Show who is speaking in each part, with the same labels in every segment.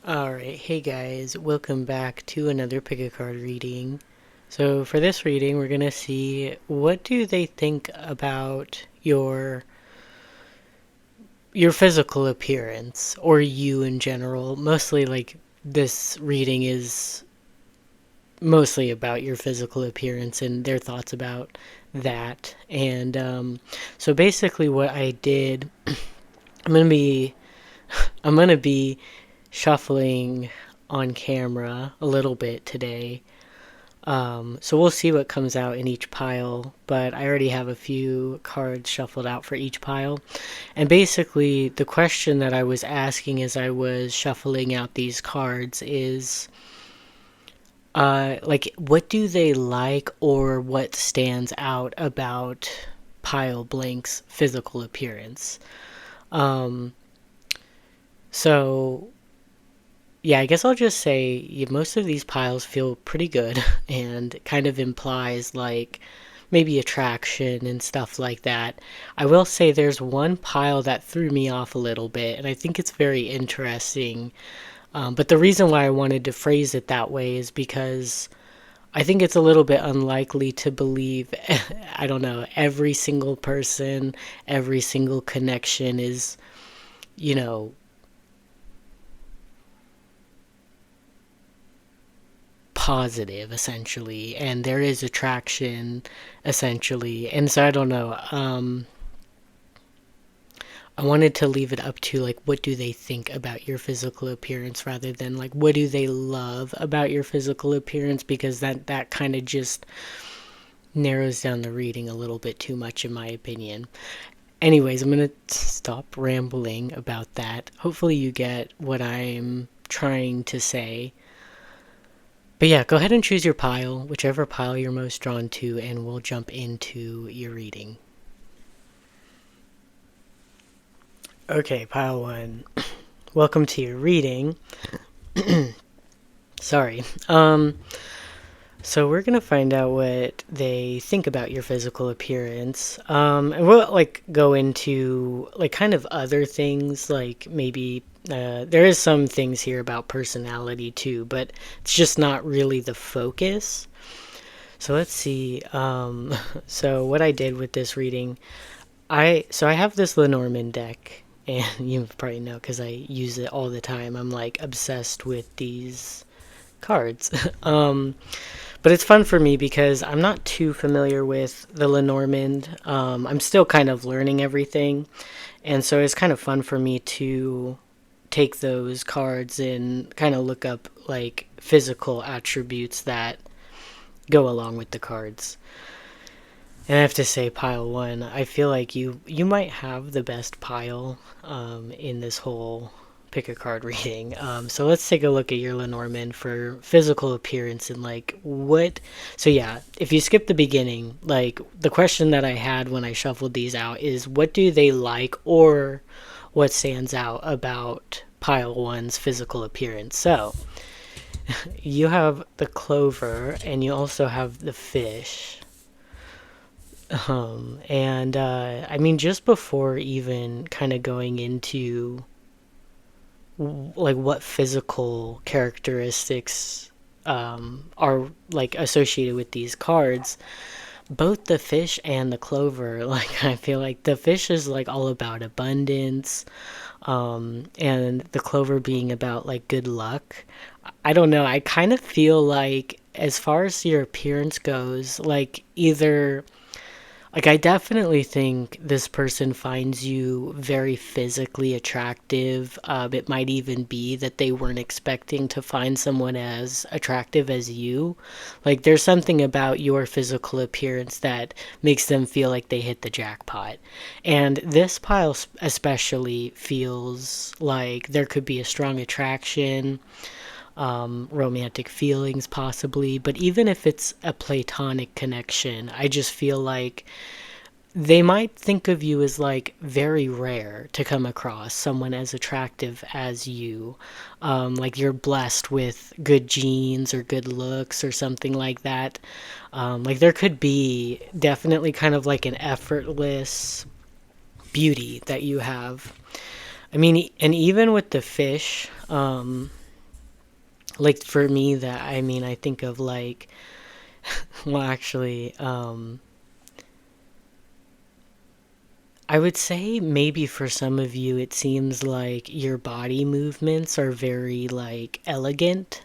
Speaker 1: Alright, hey guys, welcome back to another pick a card reading. So for this reading, we're gonna see what do they think about your physical appearance or you in general. Mostly like this reading is mostly about your physical appearance and their thoughts about that. And so basically what I did, I'm gonna be I'm gonna be shuffling on camera a little bit today. So we'll see what comes out in each pile, but I already have a few cards shuffled out for each pile. And basically, the question that I was asking as I was shuffling out these cards is, what do they like or what stands out about pile blank's physical appearance? Um, so Yeah, I guess I'll just say most of these piles feel pretty good and kind of implies like maybe attraction and stuff like that. I will say there's one pile that threw me off a little bit, and I think it's very interesting. But the reason why I wanted to phrase it that way is because I think it's a little bit unlikely to believe, I don't know, every single person, every single connection is, you know, positive essentially, and there is attraction essentially. And so I don't know, I wanted to leave it up to like what do they think about your physical appearance rather than like what do they love about your physical appearance, because that kind of just narrows down the reading a little bit too much in my opinion. Anyways, I'm gonna stop rambling about that. Hopefully you get what I'm trying to say. But yeah, go ahead and choose your pile, whichever pile you're most drawn to, and we'll jump into your reading. Okay, pile one. Welcome to your reading. Sorry. So we're gonna find out what they think about your physical appearance. And we'll like go into like kind of other things, like maybe there is some things here about personality too, but it's just not really the focus. So let's see. So what I did with this reading, I have this Lenormand deck, and you probably know because I use it all the time. I'm like obsessed with these cards. But it's fun for me because I'm not too familiar with the Lenormand. I'm still kind of learning everything, and so it's kind of fun for me to take those cards and kind of look up like physical attributes that go along with the cards. And I have to say, pile one, I feel like you might have the best pile in this whole pick a card reading. So let's take a look at your Lenormand for physical appearance and like what. So yeah, if you skip the beginning, like the question that I had when I shuffled these out is what do they like or what stands out about pile one's physical appearance. So you have the clover and you also have the fish. And I mean, just before even kind of going into like what physical characteristics are like associated with these cards, both the fish and the clover, like I feel like the fish is like all about abundance, and the clover being about like good luck. I don't know, I kind of feel like as far as your appearance goes, like either like, I definitely think this person finds you very physically attractive. It might even be that they weren't expecting to find someone as attractive as you. Like, there's something about your physical appearance that makes them feel like they hit the jackpot. And this pile especially feels like there could be a strong attraction, romantic feelings possibly, but even if it's a platonic connection, I just feel like they might think of you as like very rare to come across someone as attractive as you. Like you're blessed with good genes or good looks or something like that. Like there could be definitely kind of like an effortless beauty that you have. I mean, and even with the fish, like for me, that I mean, I think of like, well, actually, I would say maybe for some of you, it seems like your body movements are very like elegant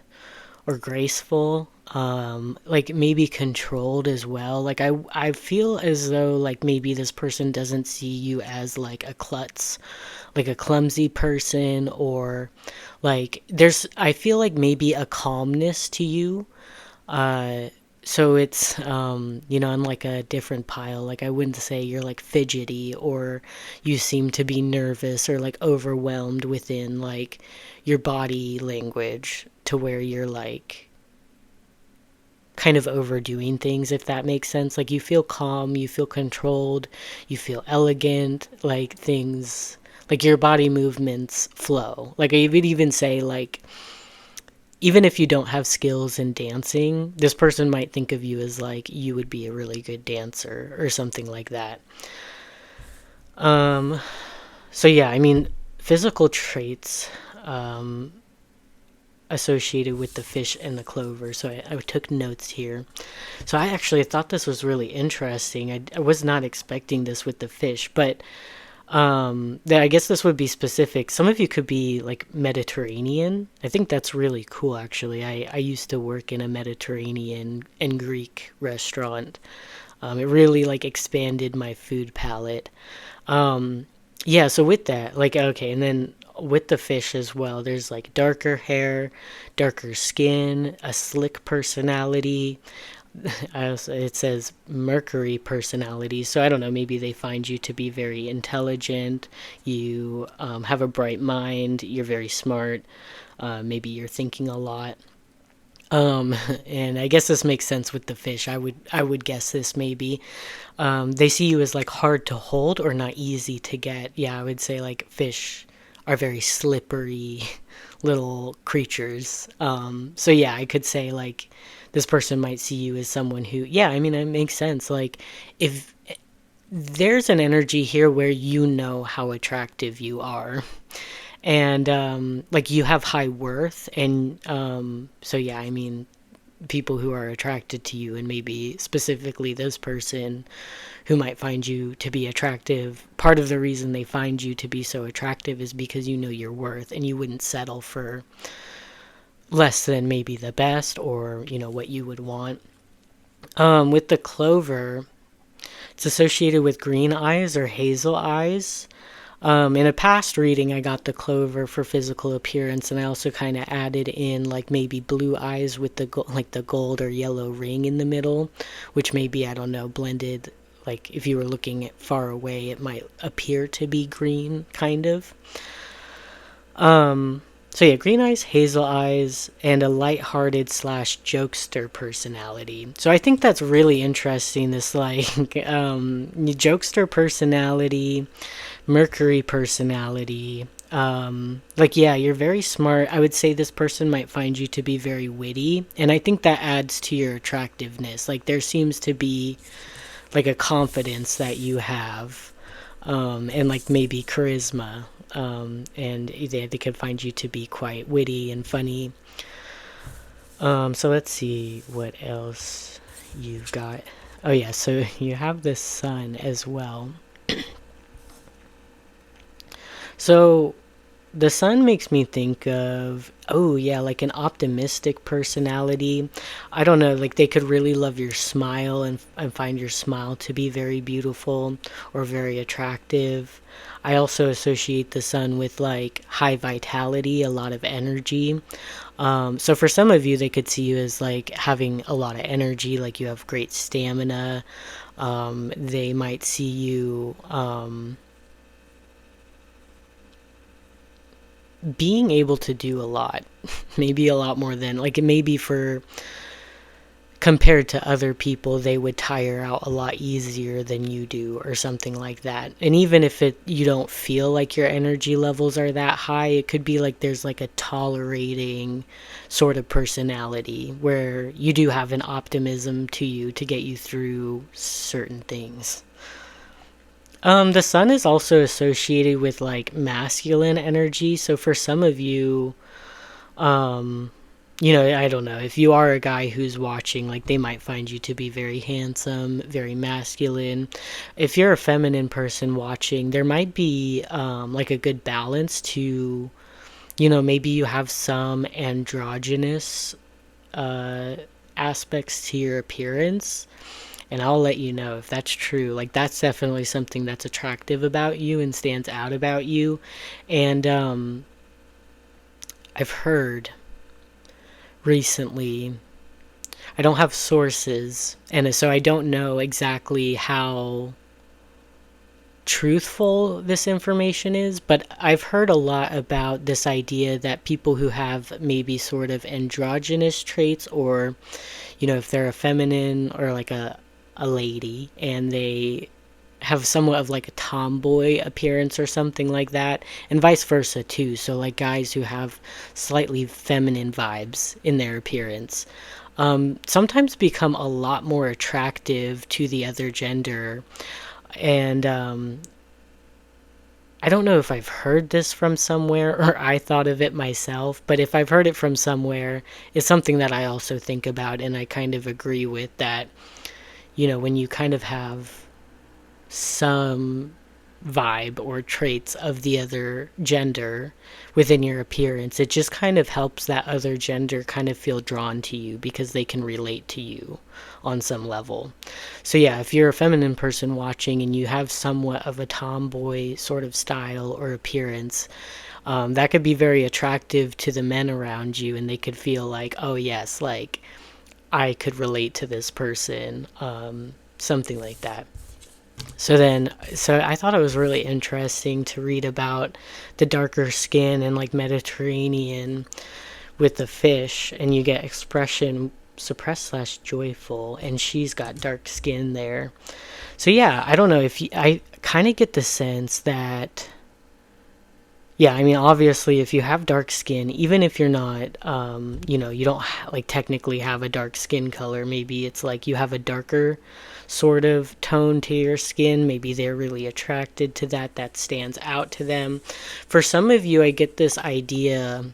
Speaker 1: or graceful, like maybe controlled as well. Like I feel as though like maybe this person doesn't see you as like a klutz, like a clumsy person, or like there's, I feel like maybe a calmness to you. uh so it's in like a different pile. Like I wouldn't say you're like fidgety, or you seem to be nervous or like overwhelmed within like your body language, to where you're like kind of overdoing things, if that makes sense. Like you feel calm, you feel controlled, you feel elegant, like things, like your body movements flow. Like I would even say, like, even if you don't have skills in dancing, this person might think of you as like you would be a really good dancer or something like that. Um, so yeah, I mean, physical traits associated with the fish and the clover. So I took notes here. So I actually thought this was really interesting. I was not expecting this with the fish, but I guess this would be specific. Some of you could be like Mediterranean. I think that's really cool, actually. I used to work in a Mediterranean and Greek restaurant. It really like expanded my food palette. Um, yeah, so with that, like, okay, and then with the fish as well, there's like darker hair, darker skin, a slick personality. It says Mercury personality. So I don't know, maybe they find you to be very intelligent. You have a bright mind. You're very smart. Maybe you're thinking a lot. Um, and I guess this makes sense with the fish. I would guess this maybe. They see you as like hard to hold or not easy to get. Yeah, I would say like fish are very slippery little creatures. So yeah, I could say like this person might see you as someone who, yeah, I mean, it makes sense. Like if there's an energy here where you know how attractive you are, and like you have high worth, and so yeah, I mean, people who are attracted to you, and maybe specifically this person who might find you to be attractive, part of the reason they find you to be so attractive is because you know your worth, and you wouldn't settle for less than maybe the best, or what you would want. With the clover, it's associated with green eyes or hazel eyes. In a past reading, I got the clover for physical appearance, and I also kind of added in like maybe blue eyes with like the gold or yellow ring in the middle, which maybe, I don't know, blended. Like if you were looking at far away, it might appear to be green, kind of. So yeah, green eyes, hazel eyes, and a light-hearted slash jokester personality. So I think that's really interesting. This like jokester personality, Mercury personality. Like yeah, you're very smart. I would say this person might find you to be very witty, and I think that adds to your attractiveness. Like there seems to be like a confidence that you have, and like maybe charisma. And they could find you to be quite witty and funny. So let's see what else you've got. Oh yeah, so you have the sun as well. So the sun makes me think of, oh yeah, like an optimistic personality. I don't know, like they could really love your smile, and find your smile to be very beautiful or very attractive. I also associate the sun with like high vitality, a lot of energy. So for some of you, they could see you as like having a lot of energy, like you have great stamina. They might see you being able to do a lot, maybe a lot more than, like, maybe for, compared to other people, they would tire out a lot easier than you do, or something like that. And even if you don't feel like your energy levels are that high, it could be like there's like a tolerating sort of personality where you do have an optimism to you to get you through certain things. The sun is also associated with like masculine energy. So for some of you, I don't know, if you are a guy who's watching, like they might find you to be very handsome, very masculine. If you're a feminine person watching, there might be like a good balance to, maybe you have some androgynous uh, aspects to your appearance. And I'll let you know if that's true. Like, that's definitely something that's attractive about you and stands out about you. And I've heard recently, I don't have sources, and so I don't know exactly how truthful this information is, but I've heard a lot about this idea that people who have maybe sort of androgynous traits, or, if they're a feminine or like a lady, and they have somewhat of like a tomboy appearance or something like that, and vice versa too. So like guys who have slightly feminine vibes in their appearance sometimes become a lot more attractive to the other gender. And I don't know if I've heard this from somewhere or I thought of it myself, but if I've heard it from somewhere, it's something that I also think about, and I kind of agree with that. When you kind of have some vibe or traits of the other gender within your appearance, it just kind of helps that other gender kind of feel drawn to you because they can relate to you on some level. So yeah, if you're a feminine person watching and you have somewhat of a tomboy sort of style or appearance, that could be very attractive to the men around you, and they could feel like, oh yes, like I could relate to this person, something like that. So I thought it was really interesting to read about the darker skin and like Mediterranean with the fish, and you get expression suppressed slash joyful, and she's got dark skin there. So yeah, I don't know if you, I kind of get the sense that, yeah, I mean, obviously, if you have dark skin, even if you're not, you don't like technically have a dark skin color, maybe it's like you have a darker sort of tone to your skin. Maybe they're really attracted to that. That stands out to them. For some of you, I get this idea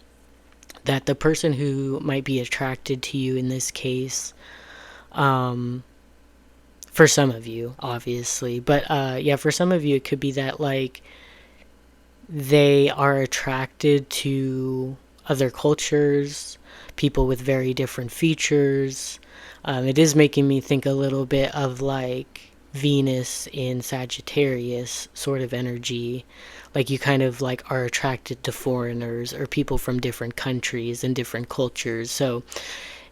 Speaker 1: that the person who might be attracted to you in this case, for some of you, obviously, but yeah, for some of you, it could be that like they are attracted to other cultures, people with very different features. It is making me think a little bit of like Venus in Sagittarius sort of energy. Like you kind of like are attracted to foreigners or people from different countries and different cultures. So,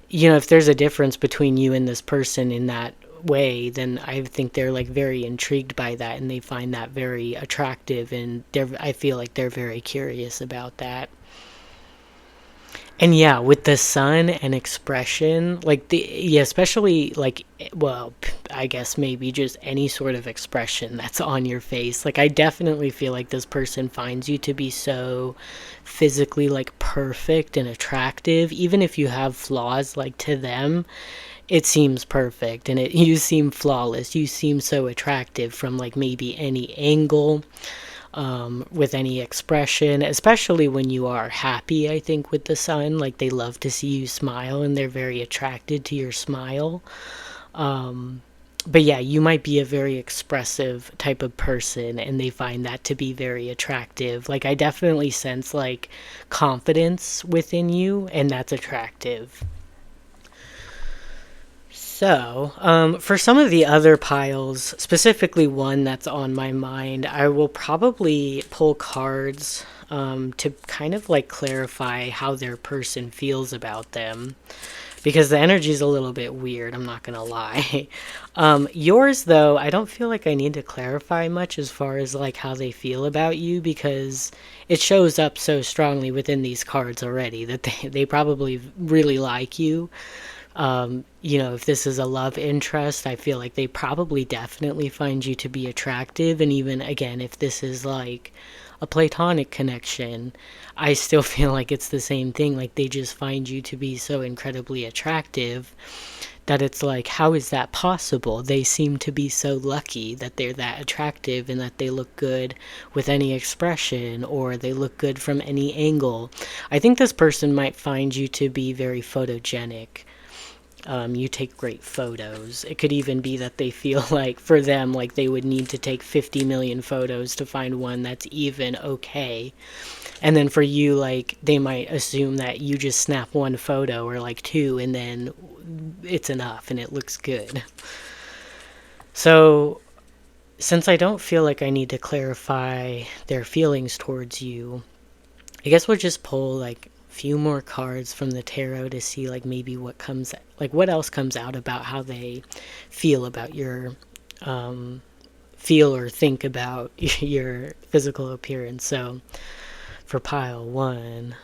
Speaker 1: if there's a difference between you and this person in that way, then I think they're like very intrigued by that, and they find that very attractive, and I feel like they're very curious about that. And yeah, with the sun and expression, like yeah, especially like, well, I guess maybe just any sort of expression that's on your face. Like I definitely feel like this person finds you to be so physically like perfect and attractive, even if you have flaws, like to them it seems perfect, and you seem flawless. You seem so attractive from like maybe any angle, with any expression, especially when you are happy. I think with the sun, like they love to see you smile, and they're very attracted to your smile. But yeah, you might be a very expressive type of person, and they find that to be very attractive. Like I definitely sense like confidence within you, and that's attractive. So, for some of the other piles, specifically one that's on my mind, I will probably pull cards to kind of like clarify how their person feels about them. Because the energy is a little bit weird, I'm not gonna lie. Yours, though, I don't feel like I need to clarify much as far as like how they feel about you, because it shows up so strongly within these cards already that they probably really like you. If this is a love interest, I feel like they probably definitely find you to be attractive. And even again, if this is like a platonic connection, I still feel like it's the same thing. Like they just find you to be so incredibly attractive that it's like, how is that possible? They seem to be so lucky that they're that attractive and that they look good with any expression, or they look good from any angle. I think this person might find you to be very photogenic. You take great photos. It could even be that they feel like, for them, like they would need to take 50 million photos to find one that's even okay. And then for you, like, they might assume that you just snap one photo or like two, and then it's enough and it looks good. So, since I don't feel like I need to clarify their feelings towards you, I guess we'll just pull like a few more cards from the tarot to see like maybe what else comes out about how they feel about your feel or think about your physical appearance. So for pile 1,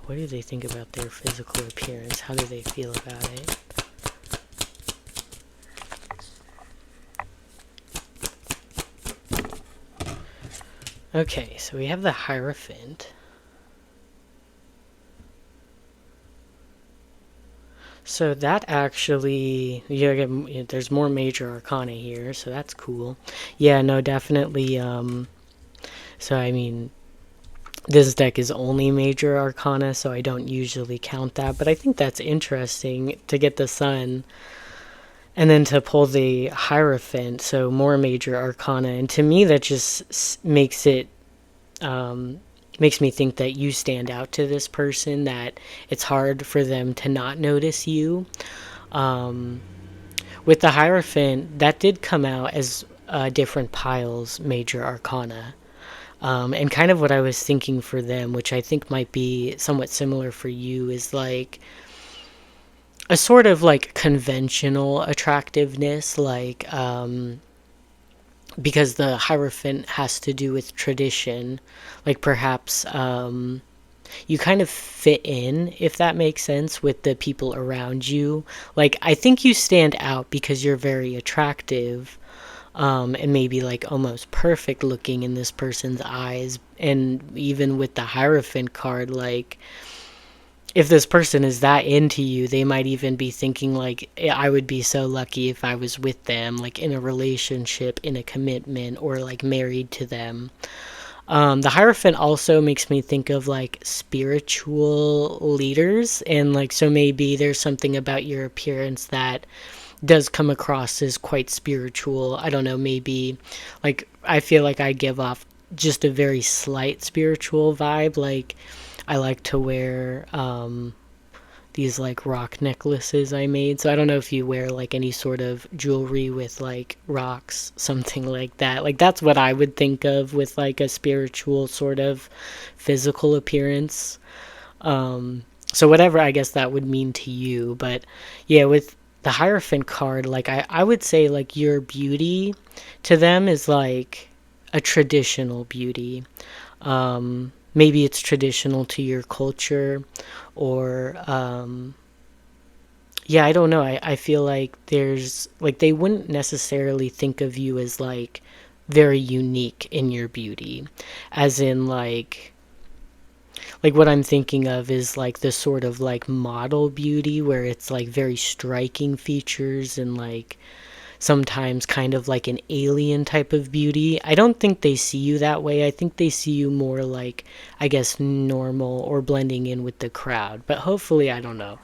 Speaker 1: what do they think about their physical appearance? How do they feel about it? Okay, so we have the Hierophant. So that actually, yeah, there's more major arcana here, so that's cool. Yeah, no, definitely. So I mean, this deck is only major arcana, so I don't usually count that, but I think that's interesting to get the Sun and then to pull the Hierophant, so more major arcana. And to me, that just makes it makes me think that you stand out to this person, that it's hard for them to not notice you. With the Hierophant, that did come out as different piles, major arcana. And kind of what I was thinking for them, which I think might be somewhat similar for you, is like a sort of like conventional attractiveness, like because the Hierophant has to do with tradition, like perhaps you kind of fit in, if that makes sense, with the people around you. Like, I think you stand out because you're very attractive, and maybe like almost perfect looking in this person's eyes. And even with the Hierophant card, like, if this person is that into you, they might even be thinking like, I would be so lucky if I was with them, like in a relationship, in a commitment, or like married to them. The Hierophant also makes me think of like spiritual leaders, and like, so maybe there's something about your appearance that does come across as quite spiritual. I don't know, maybe like I feel like I give off just a very slight spiritual vibe. Like, I like to wear these like rock necklaces I made. So I don't know if you wear like any sort of jewelry with like rocks, something like that. Like, that's what I would think of with like a spiritual sort of physical appearance. So whatever I guess that would mean to you. But yeah, with the Hierophant card, like I would say like your beauty to them is like a traditional beauty. Maybe it's traditional to your culture, or yeah, I don't know. I feel like there's like, they wouldn't necessarily think of you as like very unique in your beauty, as in like what I'm thinking of is like this sort of like model beauty, where it's like very striking features and like sometimes kind of like an alien type of beauty. I don't think they see you that way. I think they see you more like, I guess, normal or blending in with the crowd. But hopefully, I don't know.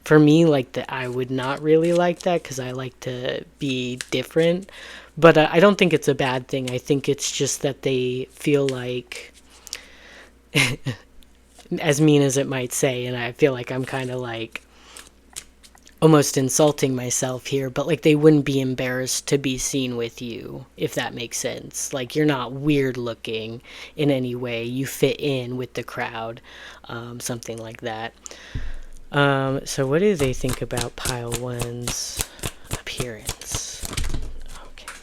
Speaker 1: For me, like, that, I would not really like that because I like to be different. But I don't think it's a bad thing. I think it's just that they feel like, as mean as it might say, and I feel like I'm kind of like almost insulting myself here, but like, they wouldn't be embarrassed to be seen with you, if that makes sense. Like, you're not weird looking in any way. You fit in with the crowd, something like that. So what do they think about pile 1's appearance? Okay.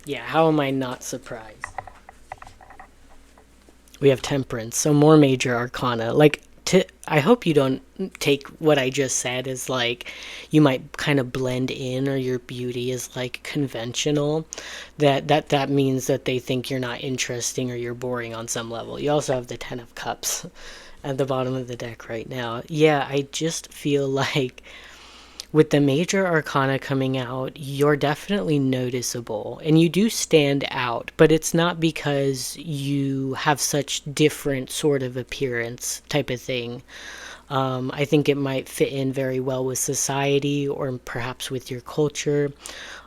Speaker 1: Yeah, how am I not surprised? We have Temperance, so more major arcana. Like, I hope you don't take what I just said as like you might kind of blend in, or your beauty is like conventional. That means that they think you're not interesting or you're boring on some level. You also have the 10 of Cups at the bottom of the deck right now. Yeah, I just feel like with the major arcana coming out, you're definitely noticeable and you do stand out, but it's not because you have such different sort of appearance type of thing. I think it might fit in very well with society or perhaps with your culture.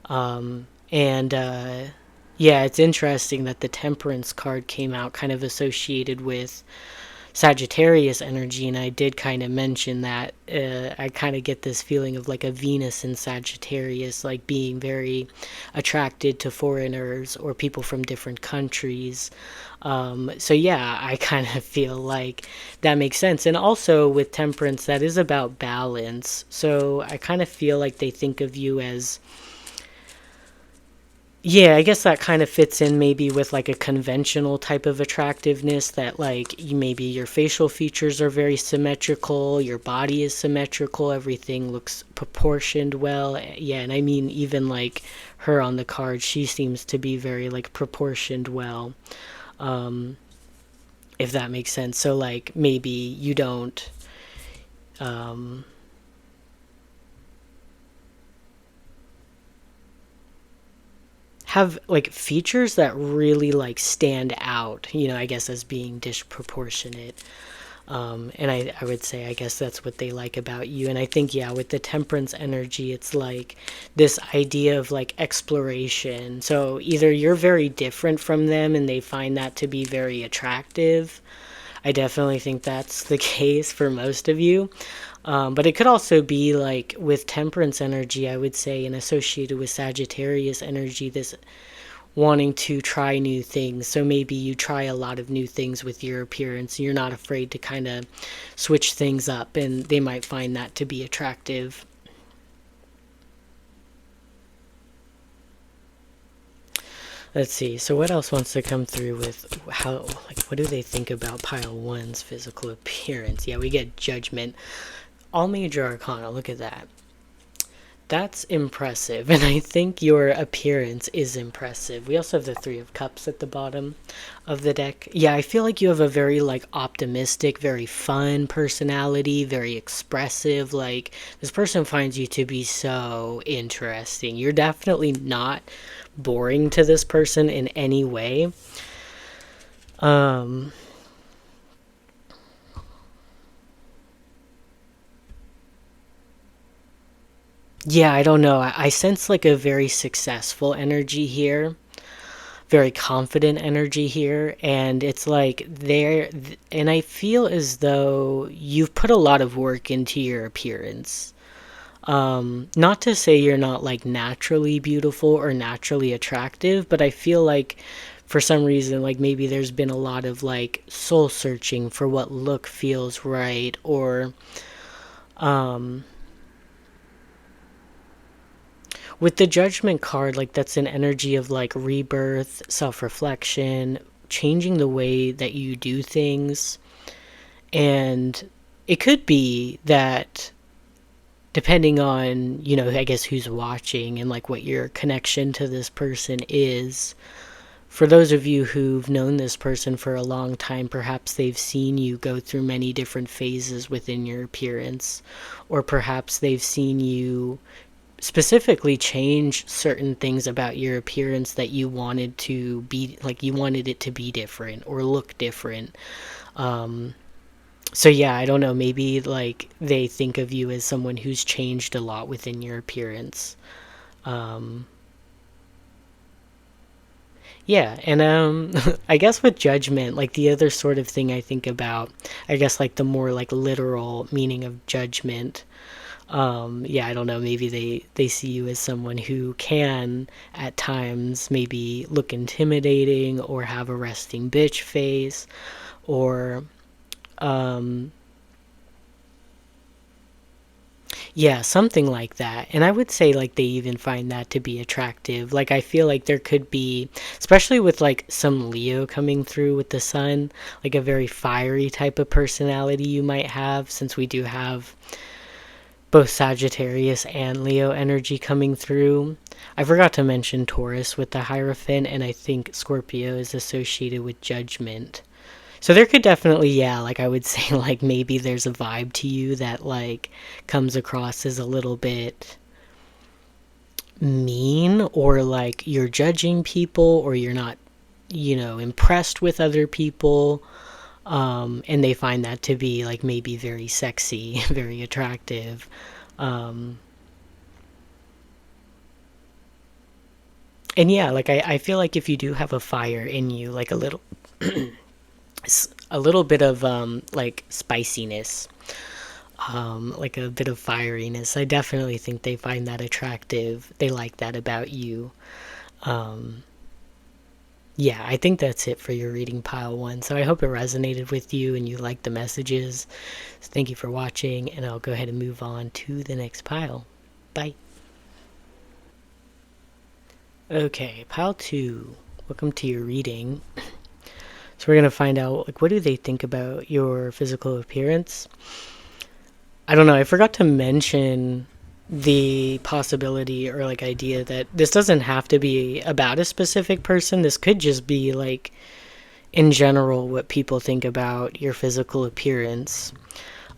Speaker 1: And yeah, it's interesting that the Temperance card came out kind of associated with Sagittarius energy, and I did kind of mention that I kind of get this feeling of like a Venus in Sagittarius, like being very attracted to foreigners or people from different countries. So yeah, I kind of feel like that makes sense. And also with Temperance, that is about balance. So I kind of feel like they think of you as, yeah, I guess that kind of fits in maybe with like a conventional type of attractiveness, that like maybe your facial features are very symmetrical, your body is symmetrical, everything looks proportioned well. Yeah, and I mean even like her on the card, she seems to be very like proportioned well. Um if that makes sense. So like maybe you don't um have like features that really like stand out, I guess as being disproportionate. And I would say, I guess that's what they like about you. And I think, yeah, with the Temperance energy, it's like this idea of like exploration. So either you're very different from them and they find that to be very attractive. I definitely think that's the case for most of you. But it could also be like with Temperance energy, I would say, and associated with Sagittarius energy, this wanting to try new things. So maybe you try a lot of new things with your appearance. You're not afraid to kind of switch things up, and they might find that to be attractive. Let's see. So what else wants to come through with how, like, what do they think about pile one's physical appearance? Yeah, we get Judgment. All major arcana. Look at that. That's impressive, and I think your appearance is impressive. We also have the Three of Cups at the bottom of the deck. Yeah, I feel like you have a very like optimistic, very fun personality, very expressive. Like this person finds you to be so interesting. You're definitely not boring to this person in any way. Um yeah, I don't know. I sense like a very successful energy here, very confident energy here, and it's like there, and I feel as though you've put a lot of work into your appearance. Not to say you're not like naturally beautiful or naturally attractive, but I feel like for some reason, like maybe there's been a lot of like soul searching for what look feels right, or um with the Judgment card, like that's an energy of like rebirth, self-reflection, changing the way that you do things. And it could be that depending on, I guess who's watching and like what your connection to this person is. For those of you who've known this person for a long time, perhaps they've seen you go through many different phases within your appearance, or perhaps they've seen you specifically change certain things about your appearance that you wanted to be, like you wanted it to be different or look different. um so yeah, I don't know, maybe like they think of you as someone who's changed a lot within your appearance. um yeah, and I guess with Judgment, like the other sort of thing I think about, I guess like the more like literal meaning of judgment. Yeah, I don't know, maybe they see you as someone who can at times maybe look intimidating or have a resting bitch face, or um Yeah, something like that. And I would say like they even find that to be attractive. Like I feel like there could be, especially with like some Leo coming through with the sun, like a very fiery type of personality you might have, since we do have both Sagittarius and Leo energy coming through. I forgot to mention Taurus with the Hierophant, and I think Scorpio is associated with Judgment. So there could definitely, yeah, like I would say, like maybe there's a vibe to you that like comes across as a little bit mean, or like you're judging people, or you're not, impressed with other people. And they find that to be like maybe very sexy, very attractive. Um, and yeah, like I feel like if you do have a fire in you, like a little bit of like spiciness, like a bit of fieriness, I definitely think they find that attractive. They like that about you. Um, yeah, I think that's it for your reading pile one. So I hope it resonated with you and you liked the messages. So thank you for watching, and I'll go ahead and move on to the next pile. Bye. Okay, pile two. Welcome to your reading. So we're gonna find out, like, what do they think about your physical appearance? I don't know. I forgot to mention the possibility or like idea that this doesn't have to be about a specific person. This could just be like in general what people think about your physical appearance.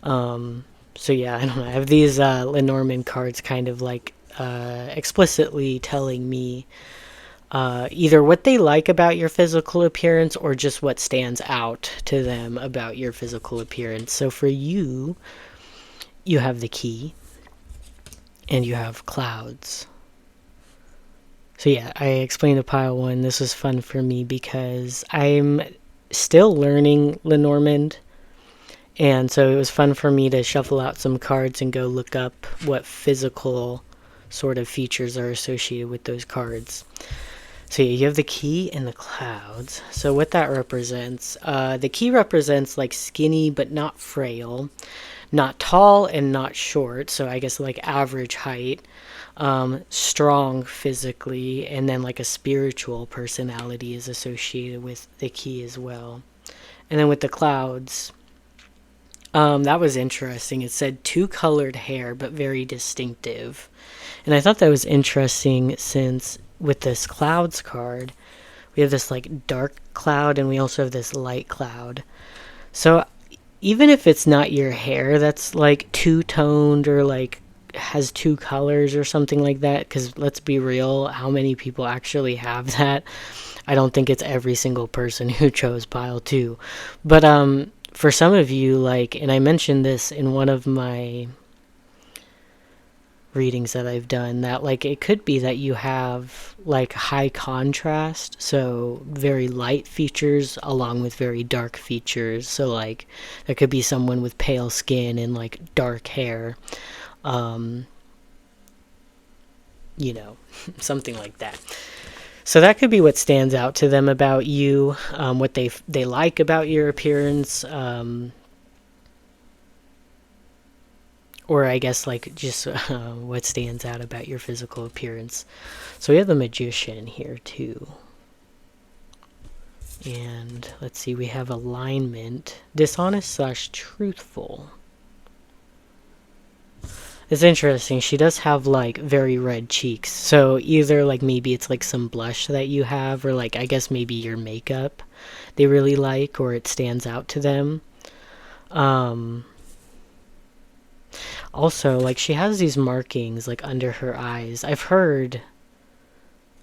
Speaker 1: So yeah, I don't know. I have these Lenormand cards kind of like explicitly telling me either what they like about your physical appearance or just what stands out to them about your physical appearance. So for you, you have the Key and you have Clouds. So yeah, I explained to pile one. This was fun for me because I'm still learning Lenormand. And so it was fun for me to shuffle out some cards and go look up what physical sort of features are associated with those cards. So yeah, you have the Key and the Clouds. So what that represents, the Key represents like skinny but not frail, not tall and not short, so I guess like average height, strong physically, and then like a spiritual personality is associated with the Key as well. And then with the Clouds, that was interesting. It said two colored hair, but very distinctive. And I thought that was interesting since with this Clouds card, we have this like dark cloud and we also have this light cloud. So even if it's not your hair that's like two-toned or like has two colors or something like that, because let's be real, how many people actually have that? I don't think it's every single person who chose pile two. But for some of you, like, and I mentioned this in one of my readings that I've done, that like it could be that you have like high contrast, so very light features along with very dark features. So like there could be someone with pale skin and like dark hair, you know, something like that. So that could be what stands out to them about you, what they like about your appearance, or I guess like just what stands out about your physical appearance. So we have the Magician here too. And let's see, we have alignment, dishonest / truthful. It's interesting. She does have like very red cheeks. So either like maybe it's like some blush that you have, or like I guess maybe your makeup they really like, or it stands out to them. Also, like she has these markings like under her eyes. I've heard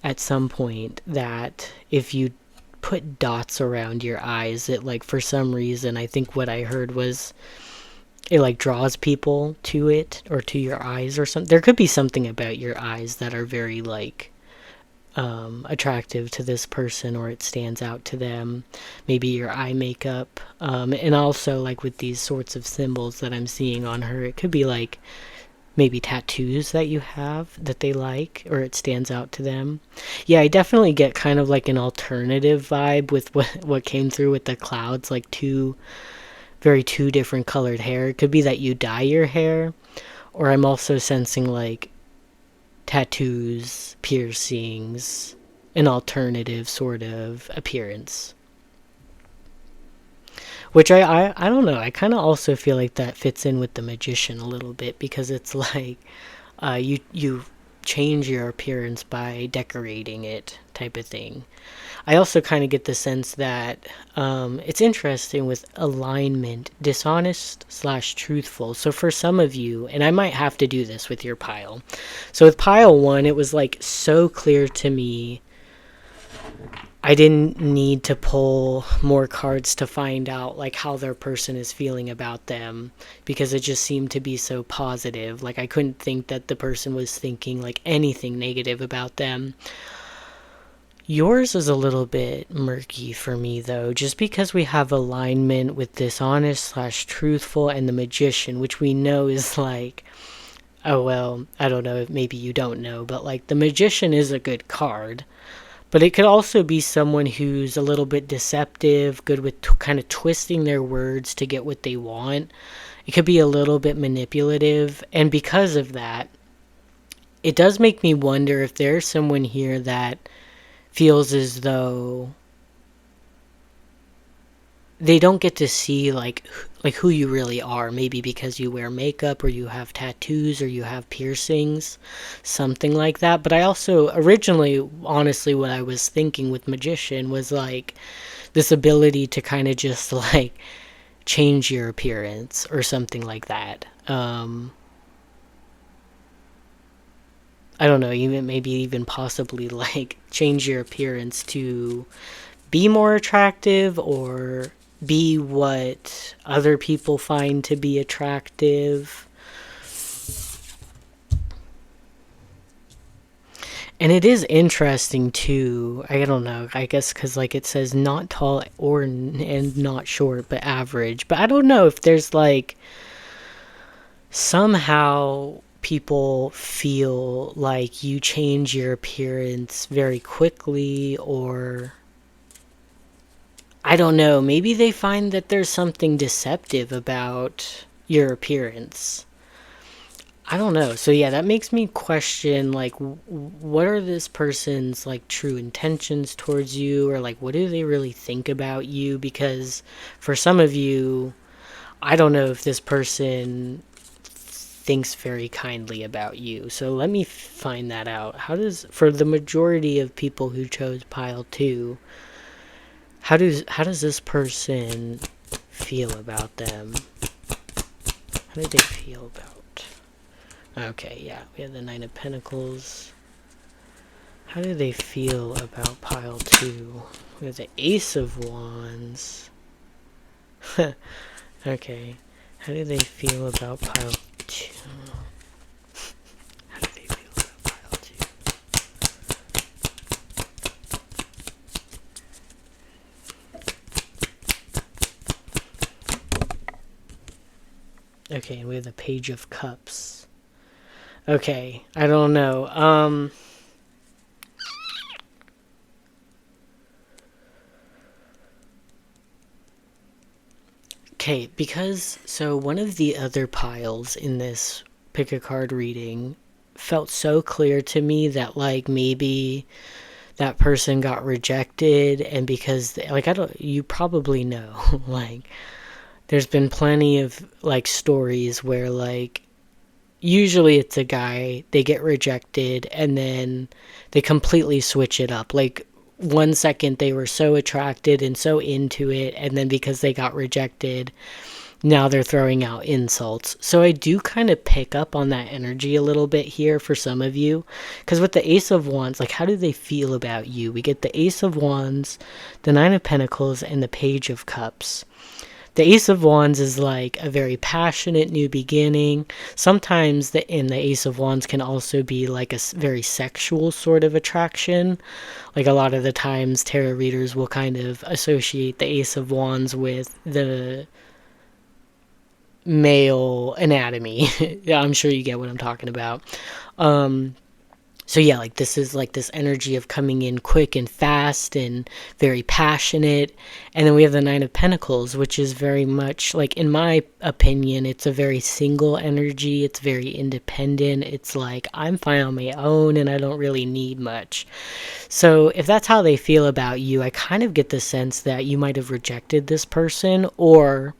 Speaker 1: at some point that if you put dots around your eyes, it like for some reason, I think what I heard was it like draws people to it or to your eyes or something. There could be something about your eyes that are very like attractive to this person, or it stands out to them. Maybe your eye makeup, and also like with these sorts of symbols that I'm seeing on her, it could be like maybe tattoos that you have that they like, or it stands out to them. Yeah, I definitely get kind of like an alternative vibe with what came through with the Clouds, like two different colored hair. It could be that you dye your hair, or I'm also sensing like tattoos, piercings, an alternative sort of appearance. Which I don't know. I kind of also feel like that fits in with the magician a little bit because it's like you change your appearance by decorating it type of thing. I also kind of get the sense that it's interesting with alignment, dishonest slash truthful. So for some of you, and I might have to do this with your pile. So with pile one, it was like so clear to me. I didn't need to pull more cards to find out like how their person is feeling about them because it just seemed to be so positive. Like I couldn't think that the person was thinking like anything negative about them. Yours is a little bit murky for me though, just because we have alignment with dishonest slash truthful and the magician, which we know is like, oh well, I don't know, maybe you don't know, but like the magician is a good card. But it could also be someone who's a little bit deceptive, good with kind of twisting their words to get what they want. It could be a little bit manipulative. And because of that, it does make me wonder if there's someone here that feels as though they don't get to see like who you really are, maybe because you wear makeup or you have tattoos or you have piercings, something like that. But I also originally, honestly, what I was thinking with magician was like this ability to kind of just like change your appearance or something like that. I don't know, even maybe even possibly like change your appearance to be more attractive or be what other people find to be attractive. And it is interesting too. I don't know. I guess because like it says not tall or and not short, but average. But I don't know if there's like somehow people feel like you change your appearance very quickly, or I don't know, maybe they find that there's something deceptive about your appearance. I don't know. So yeah, that makes me question like what are this person's like true intentions towards you, or like what do they really think about you, because for some of you, I don't know if this person thinks very kindly about you. So let me find that out. How does, for the majority of people who chose pile 2, how does this person feel about them? How do they feel about? Okay, yeah, we have the 9 of Pentacles. How do they feel about pile 2? We have the Ace of Wands. Okay, how do they feel about pile 2? How do they feel about pile 2? Okay, we have the Page of Cups. Okay, I don't know. Okay, because so one of the other piles in this pick a card reading felt so clear to me that like maybe that person got rejected, and because like I don't, you probably know like there's been plenty of like stories where like usually it's a guy, they get rejected and then they completely switch it up. Like 1 second they were so attracted and so into it, and then because they got rejected, now they're throwing out insults. So I do kind of pick up on that energy a little bit here for some of you. Because with the Ace of Wands, like how do they feel about you? We get the Ace of Wands, the 9 of Pentacles, and the Page of Cups. The Ace of Wands is like a very passionate new beginning. Sometimes in the Ace of Wands can also be like a very sexual sort of attraction. Like a lot of the times tarot readers will kind of associate the Ace of Wands with the male anatomy. Yeah, I'm sure you get what I'm talking about. So yeah, like this is like this energy of coming in quick and fast and very passionate. And then we have the Nine of Pentacles, which is very much like, in my opinion, it's a very single energy. It's very independent. It's like, I'm fine on my own and I don't really need much. So if that's how they feel about you, I kind of get the sense that you might have rejected this person, or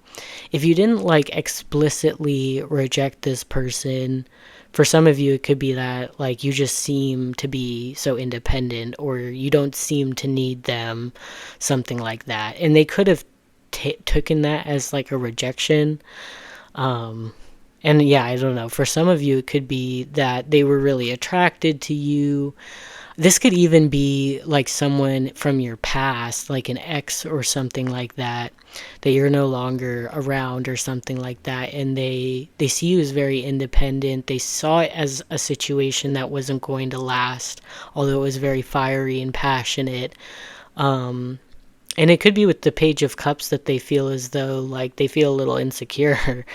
Speaker 1: if you didn't like explicitly reject this person, for some of you it could be that like you just seem to be so independent, or you don't seem to need them, something like that. And they could have taken that as like a rejection. And yeah, I don't know, for some of you it could be that they were really attracted to you. This could even be like someone from your past, like an ex or something like that, that you're no longer around or something like that. And they see you as very independent. They saw it as a situation that wasn't going to last, although it was very fiery and passionate. And it could be with the Page of Cups that they feel as though like they feel a little insecure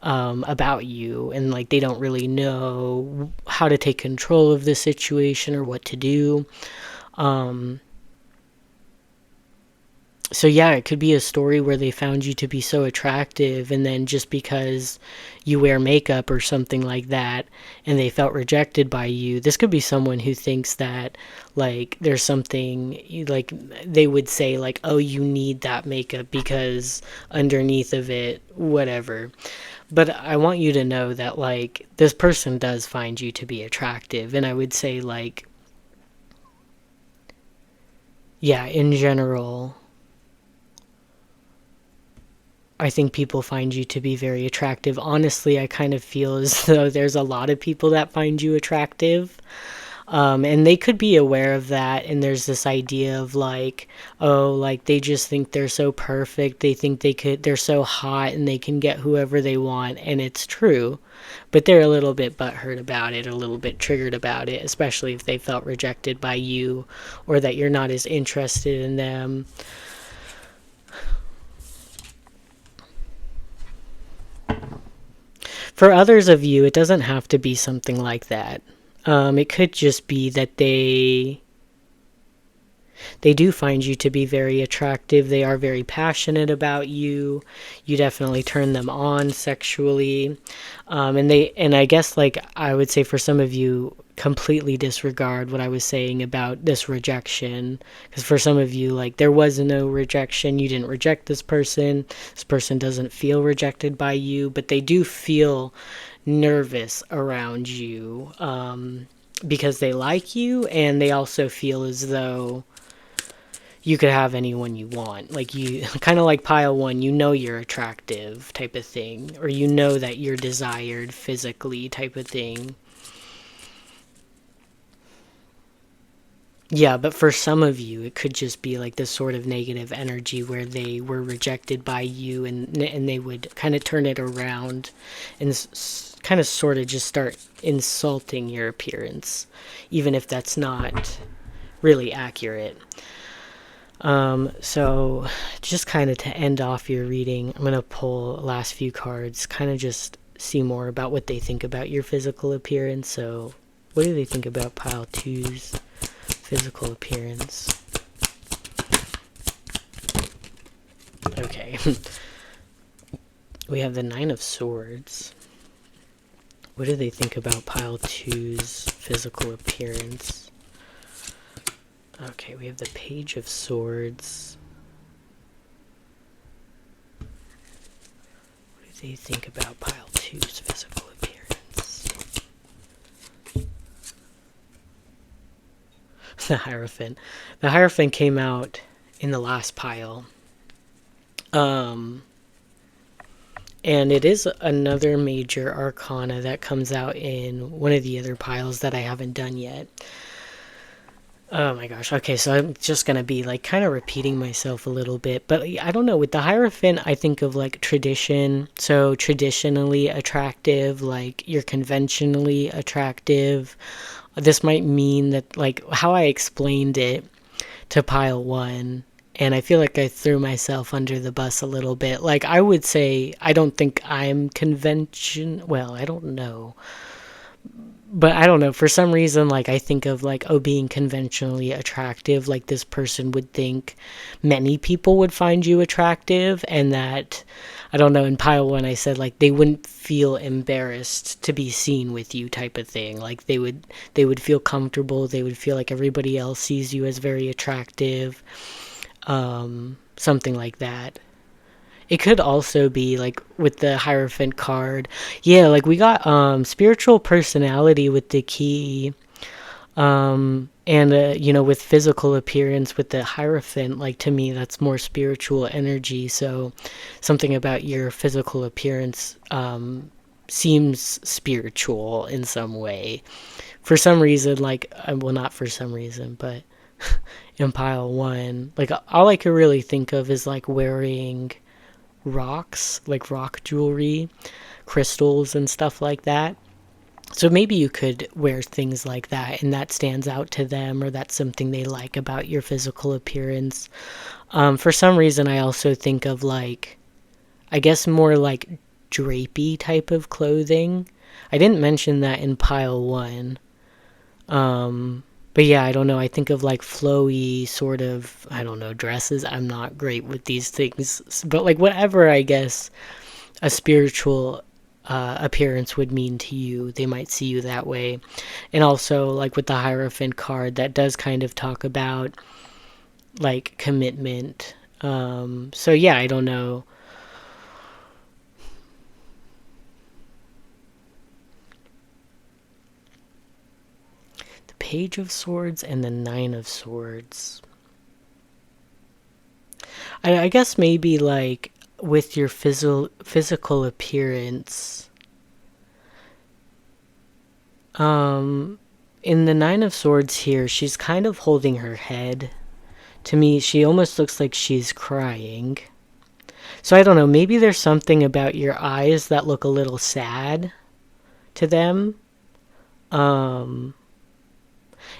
Speaker 1: about you, and like they don't really know how to take control of the situation or what to do. So yeah, it could be a story where they found you to be so attractive, and then just because you wear makeup or something like that, and they felt rejected by you. This could be someone who thinks that like there's something, like they would say like, oh, you need that makeup because underneath of it, whatever. But I want you to know that like this person does find you to be attractive, and I would say like, yeah, in general, I think people find you to be very attractive. Honestly, I kind of feel as though there's a lot of people that find you attractive. And they could be aware of that. And there's this idea of like, oh, like they just think they're so perfect. They think they're so hot and they can get whoever they want. And it's true. But they're a little bit butthurt about it, a little bit triggered about it, especially if they felt rejected by you, or that you're not as interested in them. For others of you, it doesn't have to be something like that. It could just be that they do find you to be very attractive. They are very passionate about you. You definitely turn them on sexually. And I guess like I would say for some of you, completely disregard what I was saying about this rejection. Because for some of you, like there was no rejection. You didn't reject this person. This person doesn't feel rejected by you, but they do feel nervous around you, because they like you, and they also feel as though you could have anyone you want. Like you, kind of like pile one, you know you're attractive type of thing, or you know that you're desired physically type of thing. Yeah, but for some of you, it could just be like this sort of negative energy where they were rejected by you, and they would kind of turn it around and kind of sort of just start insulting your appearance, even if that's not really accurate. So just kind of to end off your reading, I'm going to pull the last few cards, kind of just see more about what they think about your physical appearance. So what do they think about pile two's physical appearance? Okay. We have the Nine of Swords. What do they think about pile two's physical appearance? Okay, we have the Page of Swords. What do they think about pile two's physical appearance? The Hierophant. The Hierophant came out in the last pile. And it is another major arcana that comes out in one of the other piles that I haven't done yet. Oh my gosh. Okay, so I'm just going to be like kind of repeating myself a little bit. But I don't know. With the Hierophant, I think of like tradition. So traditionally attractive, like you're conventionally attractive. This might mean that like how I explained it to pile one, and I feel like I threw myself under the bus a little bit. Like I would say I don't think I'm well, I don't know. but I don't know, for some reason, like, I think of, like, oh, being conventionally attractive, like, this person would think many people would find you attractive, and that, I don't know, in pile one I said, like, they wouldn't feel embarrassed to be seen with you type of thing. Like, they would feel comfortable, they would feel like everybody else sees you as very attractive, something like that. It could also be like with the Hierophant card. Yeah, like we got spiritual personality with the key. And with physical appearance with the Hierophant, like to me that's more spiritual energy. So something about your physical appearance seems spiritual in some way. For some reason, like well, not for some reason, but in pile one, like all I could really think of is like wearing rocks, like rock jewelry, crystals, and stuff like that. So maybe you could wear things like that and that stands out to them, or that's something they like about your physical appearance. For some reason, I also think of like, I guess more like drapey type of clothing. I didn't mention that in pile one. But yeah, I don't know. I think of like flowy sort of, I don't know, dresses. I'm not great with these things. But like whatever, I guess, a spiritual appearance would mean to you, they might see you that way. And also, like with the Hierophant card, that does kind of talk about like commitment. So yeah, I don't know. The Page of Swords and the Nine of Swords. I guess maybe like with your physical appearance. In the Nine of Swords here, she's kind of holding her head. To me, she almost looks like she's crying. So I don't know, maybe there's something about your eyes that look a little sad to them. Um,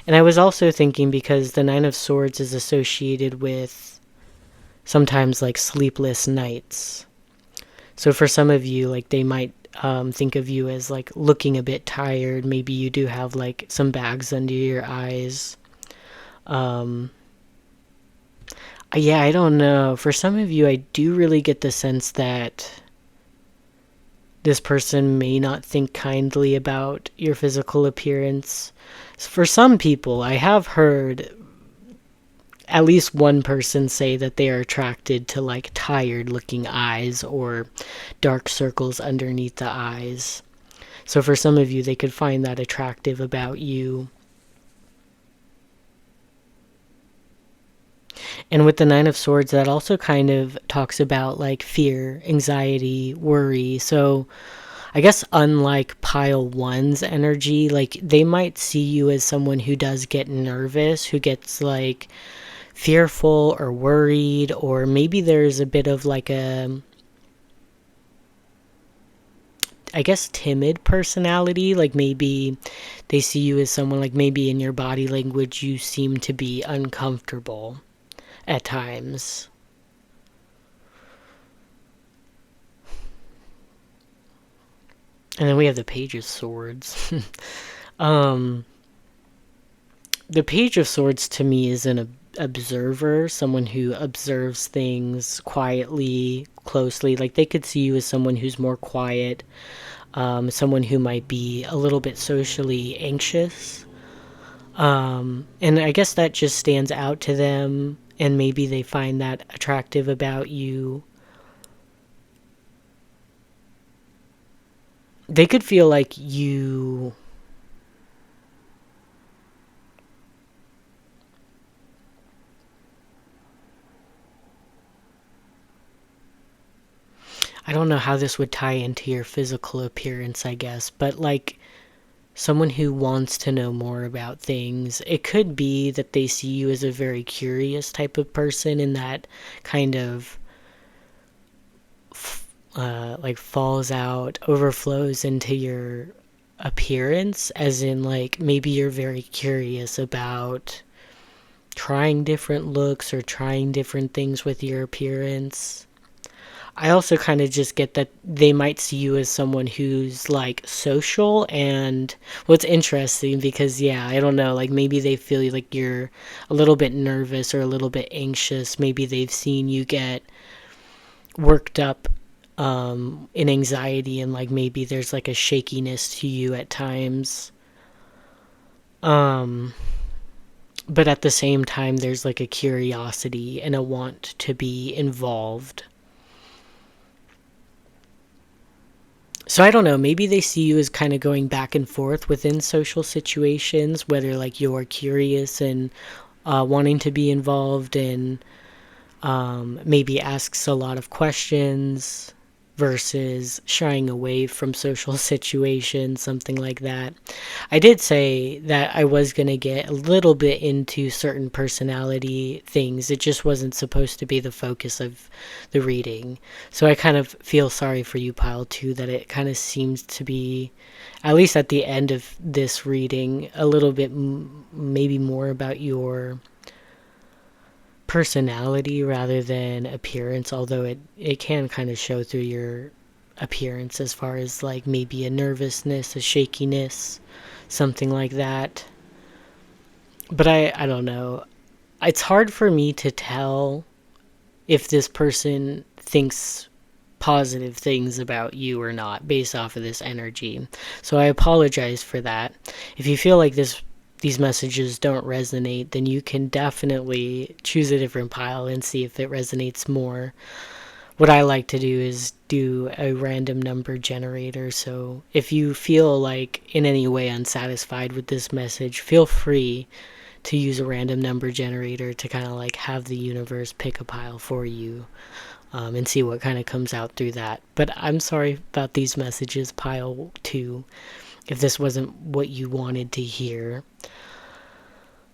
Speaker 1: and I was also thinking because the Nine of Swords is associated with sometimes like sleepless nights. So for some of you, like they might think of you as like looking a bit tired. Maybe you do have like some bags under your eyes. Um, yeah, I don't know. For some of you, I do really get the sense that this person may not think kindly about your physical appearance. For some people, I have heard at least one person say that they are attracted to like tired looking eyes or dark circles underneath the eyes. So for some of you, they could find that attractive about you. And with the Nine of Swords, that also kind of talks about like fear, anxiety, worry. So I guess unlike pile one's energy, like they might see you as someone who does get nervous, who gets like fearful or worried, or maybe there's a bit of like a, I guess, timid personality. Like maybe they see you as someone, like maybe in your body language you seem to be uncomfortable at times. And then we have the Page of Swords. um, the Page of Swords to me is an observer, someone who observes things quietly, closely. Like they could see you as someone who's more quiet, someone who might be a little bit socially anxious. And I guess that just stands out to them, and maybe they find that attractive about you. They could feel like you, I don't know how this would tie into your physical appearance, I guess, but like someone who wants to know more about things. It could be that they see you as a very curious type of person, and that kind of like falls out, overflows into your appearance, as in like maybe you're very curious about trying different looks or trying different things with your appearance. I also kind of just get that they might see you as someone who's like social. And what's interesting, because yeah, I don't know, like maybe they feel like you're a little bit nervous or a little bit anxious. Maybe they've seen you get worked up in anxiety, and like maybe there's like a shakiness to you at times. Um, but at the same time, there's like a curiosity and a want to be involved. So I don't know, maybe they see you as kind of going back and forth within social situations, whether like you're curious and wanting to be involved, and maybe asks a lot of questions versus shying away from social situations, something like that. I did say that I was going to get a little bit into certain personality things. It just wasn't supposed to be the focus of the reading. So I kind of feel sorry for you, Pile 2, that it kind of seems to be, at least at the end of this reading, a little bit maybe more about your personality rather than appearance, although it can kind of show through your appearance as far as like maybe a nervousness, a shakiness, something like that. But I don't know. It's hard for me to tell if this person thinks positive things about you or not based off of this energy. So I apologize for that. If you feel like these messages don't resonate, then you can definitely choose a different pile and see if it resonates more. What I like to do is do a random number generator. So if you feel like in any way unsatisfied with this message, feel free to use a random number generator to kind of like have the universe pick a pile for you, and see what kind of comes out through that. But I'm sorry about these messages, pile 2, if this wasn't what you wanted to hear.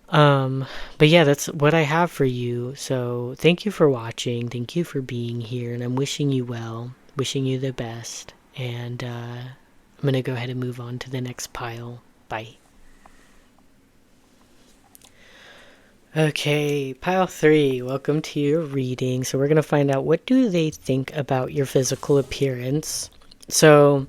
Speaker 1: But yeah, that's what I have for you. So thank you for watching. Thank you for being here. And I'm wishing you well, wishing you the best. And I'm going to go ahead and move on to the next pile. Bye. Okay, pile 3, welcome to your reading. So we're going to find out, what do they think about your physical appearance? So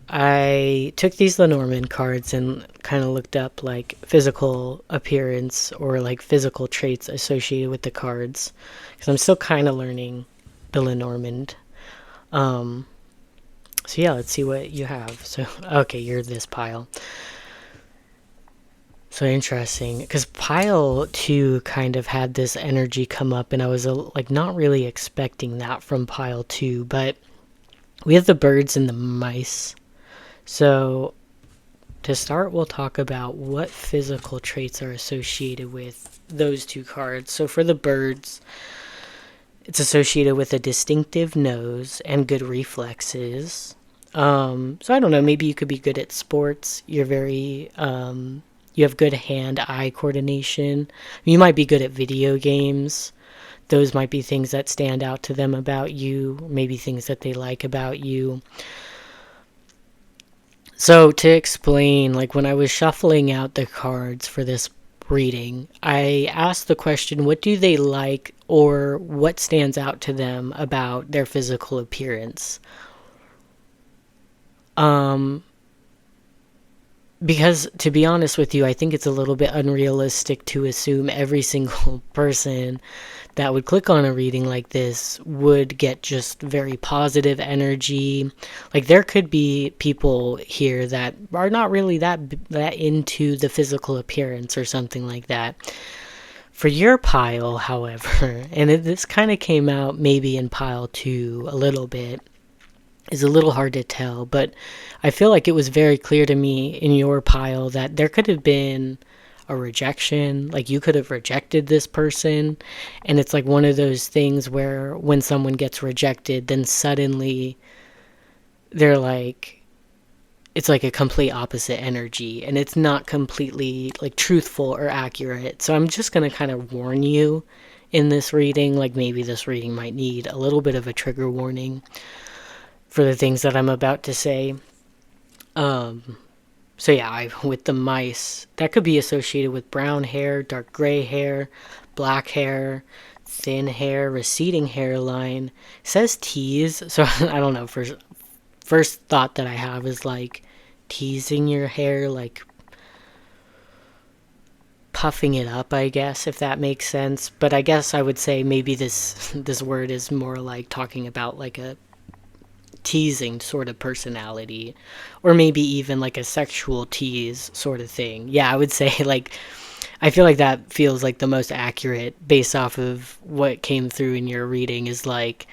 Speaker 1: I took these Lenormand cards and kind of looked up like physical appearance or like physical traits associated with the cards, because I'm still kind of learning the Lenormand. So yeah, let's see what you have. So okay, you're this pile. So interesting, because pile 2 kind of had this energy come up, and I was like not really expecting that from pile 2. But we have the birds and the mice. So to start, we'll talk about what physical traits are associated with those 2 cards. So for the birds, it's associated with a distinctive nose and good reflexes. So I don't know, maybe you could be good at sports. You're very you have good hand-eye coordination. You might be good at video games. Those might be things that stand out to them about you, maybe things that they like about you. So to explain, like when I was shuffling out the cards for this reading, I asked the question, what do they like or what stands out to them about their physical appearance? Because to be honest with you, I think it's a little bit unrealistic to assume every single person that would click on a reading like this would get just very positive energy. Like there could be people here that are not really that into the physical appearance or something like that. For your pile, however, and this kind of came out maybe in pile 2 a little bit, is a little hard to tell, but I feel like it was very clear to me in your pile that there could have been a rejection. Like you could have rejected this person, and it's like one of those things where when someone gets rejected, then suddenly they're like, it's like a complete opposite energy, and it's not completely like truthful or accurate. So I'm just going to kind of warn you in this reading, like maybe this reading might need a little bit of a trigger warning for the things that I'm about to say. So yeah, with the mice, that could be associated with brown hair, dark gray hair, black hair, thin hair, receding hairline. It says tease, so I don't know. First thought that I have is like teasing your hair, like puffing it up, I guess, if that makes sense. But I guess I would say maybe this word is more like talking about like a teasing sort of personality, or maybe even like a sexual tease sort of thing. Yeah, I would say like I feel like that feels like the most accurate based off of what came through in your reading, is like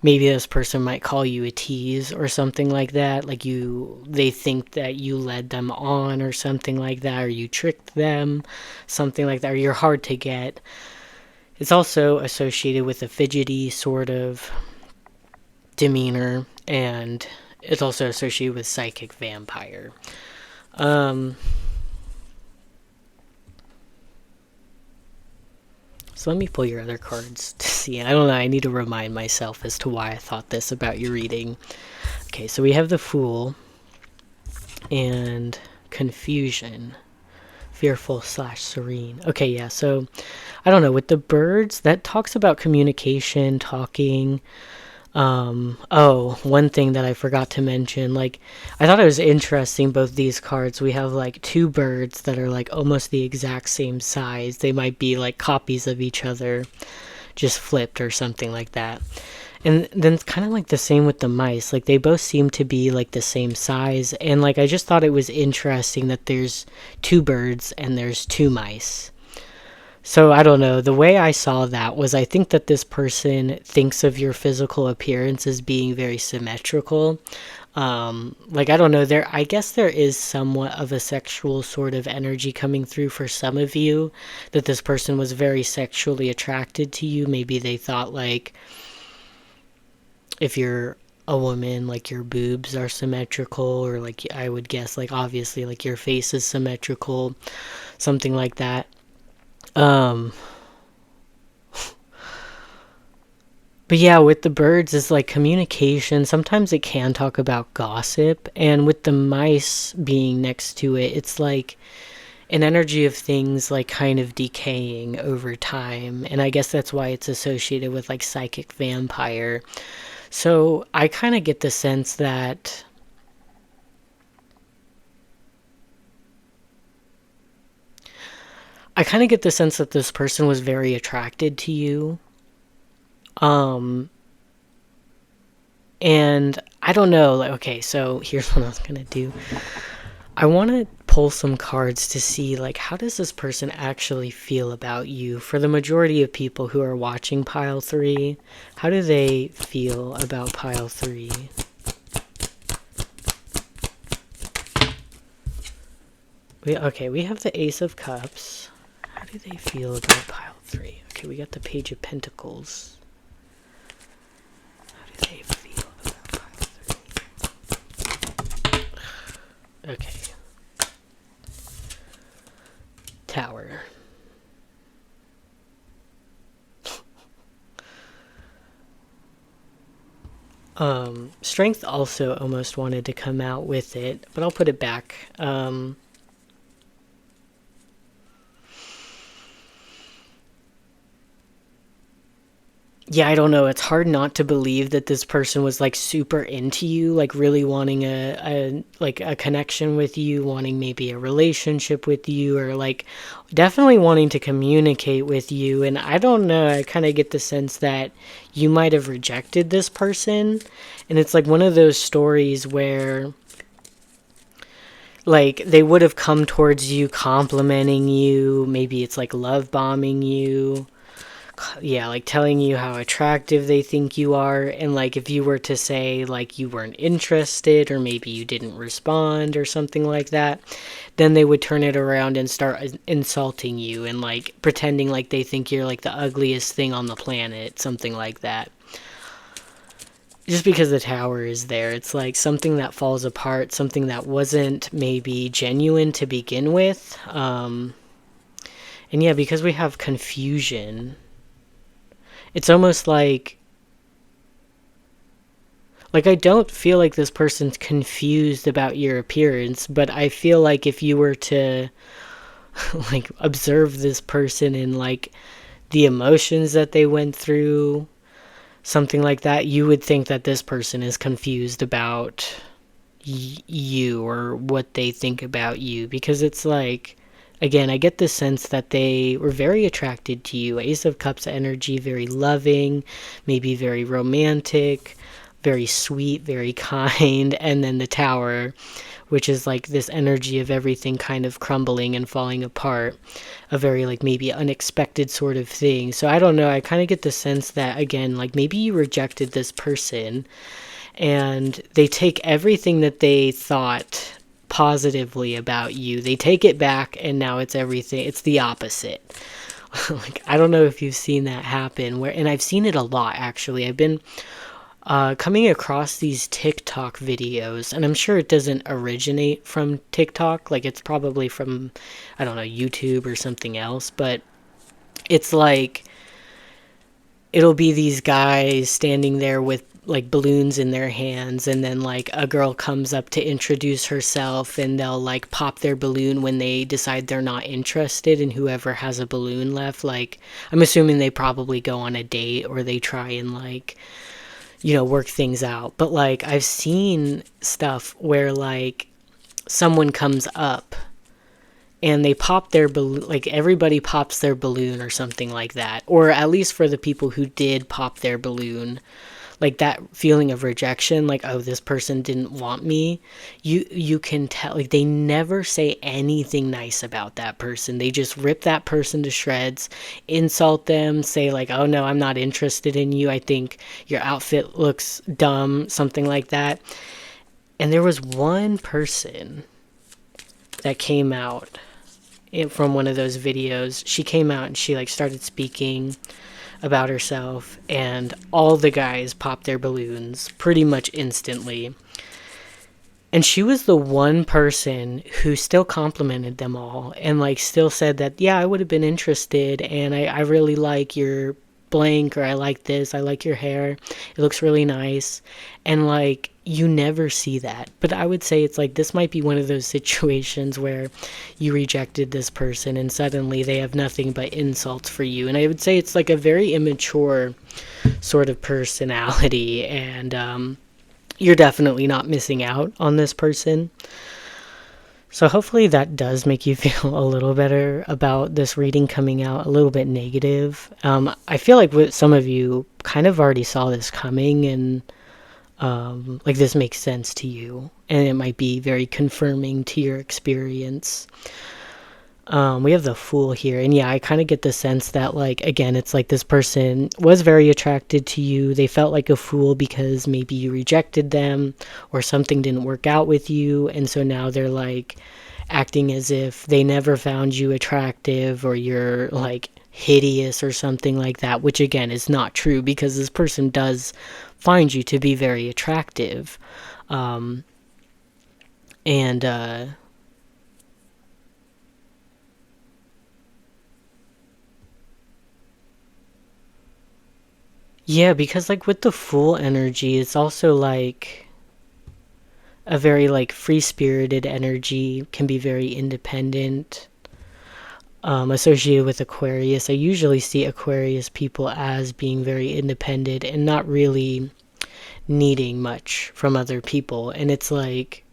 Speaker 1: maybe this person might call you a tease or something like that, like they think that you led them on or something like that, or you tricked them, something like that, or you're hard to get. It's also associated with a fidgety sort of demeanor, and it's also associated with psychic vampire. So let me pull your other cards to see. I don't know, I need to remind myself as to why I thought this about your reading. Okay, so we have the Fool and Confusion. Fearful/serene. Okay, yeah, so I don't know, with the birds, that talks about communication, talking. One thing that I forgot to mention, like, I thought it was interesting, both these cards, we have like two birds that are like almost the exact same size. They might be like copies of each other, just flipped or something like that. And then it's kind of like the same with the mice. Like, they both seem to be like the same size. And like, I just thought it was interesting that there's two birds and there's two mice. So I don't know, the way I saw that was, I think that this person thinks of your physical appearance as being very symmetrical. Like, I don't know, I guess there is somewhat of a sexual sort of energy coming through for some of you, that this person was very sexually attracted to you. Maybe they thought, like, if you're a woman, like, your boobs are symmetrical, or like, I would guess, like, obviously, like, your face is symmetrical, something like that. But yeah, with the birds, it's like communication. Sometimes it can talk about gossip. And with the mice being next to it, it's like an energy of things like kind of decaying over time. And I guess that's why it's associated with like psychic vampire. So I kind of get the sense that this person was very attracted to you. And I don't know, like, okay, so here's what I was gonna do. I want to pull some cards to see, like, how does this person actually feel about you? For the majority of people who are watching Pile 3, how do they feel about Pile 3? We have the Ace of Cups. How do they feel about Pile 3? Okay, we got the Page of Pentacles. How do they feel about Pile 3? Okay. Tower. Strength also almost wanted to come out with it, but I'll put it back. Yeah, I don't know. It's hard not to believe that this person was like super into you, like really wanting a connection with you, wanting maybe a relationship with you, or like definitely wanting to communicate with you. And I don't know, I kind of get the sense that you might have rejected this person. And it's like one of those stories where like they would have come towards you complimenting you, maybe it's like love bombing you. Yeah, like telling you how attractive they think you are, and like if you were to say like you weren't interested, or maybe you didn't respond or something like that, then they would turn it around and start insulting you and like pretending like they think you're like the ugliest thing on the planet, something like that. Just because the Tower is there, it's like something that falls apart, something that wasn't maybe genuine to begin with. And yeah, because we have Confusion, it's almost like I don't feel like this person's confused about your appearance, but I feel like if you were to like observe this person and like the emotions that they went through, something like that, you would think that this person is confused about you or what they think about you, because it's like, again, I get the sense that they were very attracted to you. Ace of Cups energy, very loving, maybe very romantic, very sweet, very kind. And then the Tower, which is like this energy of everything kind of crumbling and falling apart, a very like maybe unexpected sort of thing. So I don't know, I kind of get the sense that, again, like maybe you rejected this person and they take everything that they thought positively about you, they take it back, and now it's everything, it's the opposite. Like, I don't know if you've seen that happen, where, and I've seen it a lot actually. I've been coming across these TikTok videos, and I'm sure it doesn't originate from TikTok, like it's probably from, I don't know, YouTube or something else, but it's like, it'll be these guys standing there with like balloons in their hands, and then like a girl comes up to introduce herself, and they'll like pop their balloon when they decide they're not interested in whoever has a balloon left. Like, I'm assuming they probably go on a date, or they try and like, you know, work things out. But like, I've seen stuff where like someone comes up and they pop their balloon, like everybody pops their balloon or something like that, or at least for the people who did pop their balloon, like that feeling of rejection, like, oh, this person didn't want me, you can tell, like, they never say anything nice about that person. They just rip that person to shreds, insult them, say like, oh no, I'm not interested in you, I think your outfit looks dumb, something like that. And there was one person that came out from one of those videos. She came out and she like started speaking about herself, and all the guys popped their balloons pretty much instantly. And she was the one person who still complimented them all, and like still said that, yeah, I would have been interested, and I really like your blank, or I like this, I like your hair, it looks really nice. And like, you never see that. But I would say it's like, this might be one of those situations where you rejected this person and suddenly they have nothing but insults for you. And I would say it's like a very immature sort of personality, and you're definitely not missing out on this person. So hopefully that does make you feel a little better about this reading coming out a little bit negative. I feel like with some of you kind of already saw this coming, and like this makes sense to you, and it might be very confirming to your experience. We have the Fool here, and yeah, I kind of get the sense that, like, again, it's like this person was very attracted to you. They felt like a fool because maybe you rejected them, or something didn't work out with you, and so now they're like acting as if they never found you attractive, or you're like hideous or something like that, which again is not true, because this person does find you to be very attractive. And yeah, because like with the Fool energy, it's also like a very like free-spirited energy, can be very independent. Associated with Aquarius, I usually see Aquarius people as being very independent and not really needing much from other people. And it's like,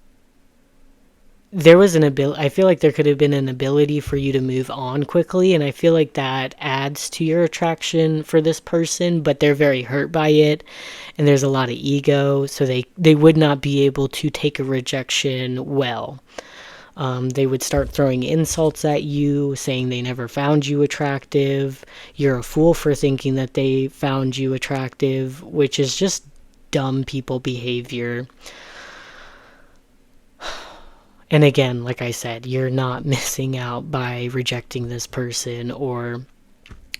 Speaker 1: there was an ability, I feel like there could have been an ability for you to move on quickly, and I feel like that adds to your attraction for this person, but they're very hurt by it, and there's a lot of ego, so they would not be able to take a rejection well. They would start throwing insults at you, saying they never found you attractive, you're a fool for thinking that they found you attractive, which is just dumb people behavior. And again, like I said, you're not missing out by rejecting this person, or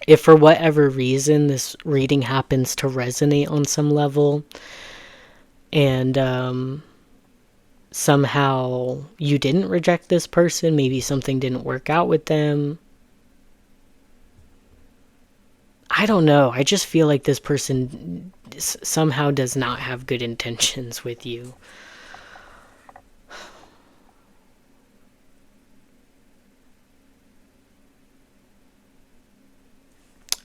Speaker 1: if for whatever reason this reading happens to resonate on some level, and somehow you didn't reject this person, maybe something didn't work out with them. I don't know. I just feel like this person somehow does not have good intentions with you.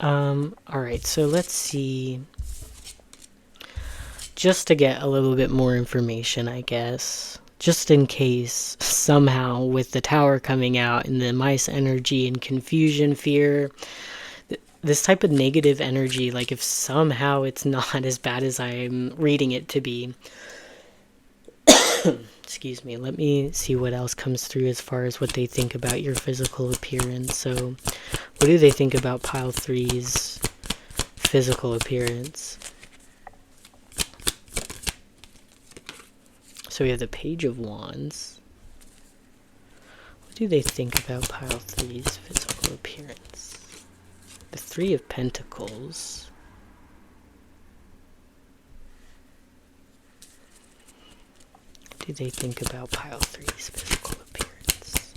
Speaker 1: Alright, so let's see. Just to get a little bit more information, I guess. Just in case, somehow, with the tower coming out and the mice energy and confusion, fear, this type of negative energy, like if somehow it's not as bad as I'm reading it to be. Excuse me, let me see what else comes through as far as what they think about your physical appearance. So, what do they think about pile three's physical appearance? So we have the Page of Wands. What do they think about pile three's physical appearance? The Three of Pentacles. What do they think about pile three's physical appearance?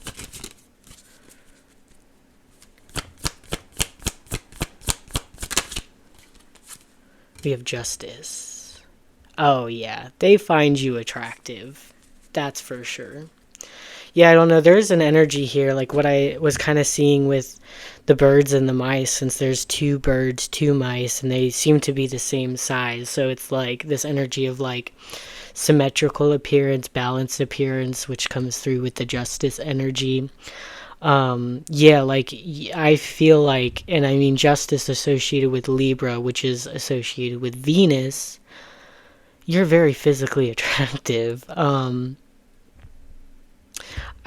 Speaker 1: We have Justice. Oh yeah, they find you attractive. That's for sure. Yeah, I don't know. There's an energy here, like what I was kind of seeing with the birds and the mice, since there's two birds, two mice, and they seem to be the same size. So it's like this energy of like symmetrical appearance, balanced appearance, which comes through with the justice energy. Yeah, like I feel like, and I mean justice associated with Libra, which is associated with Venus. You're very physically attractive.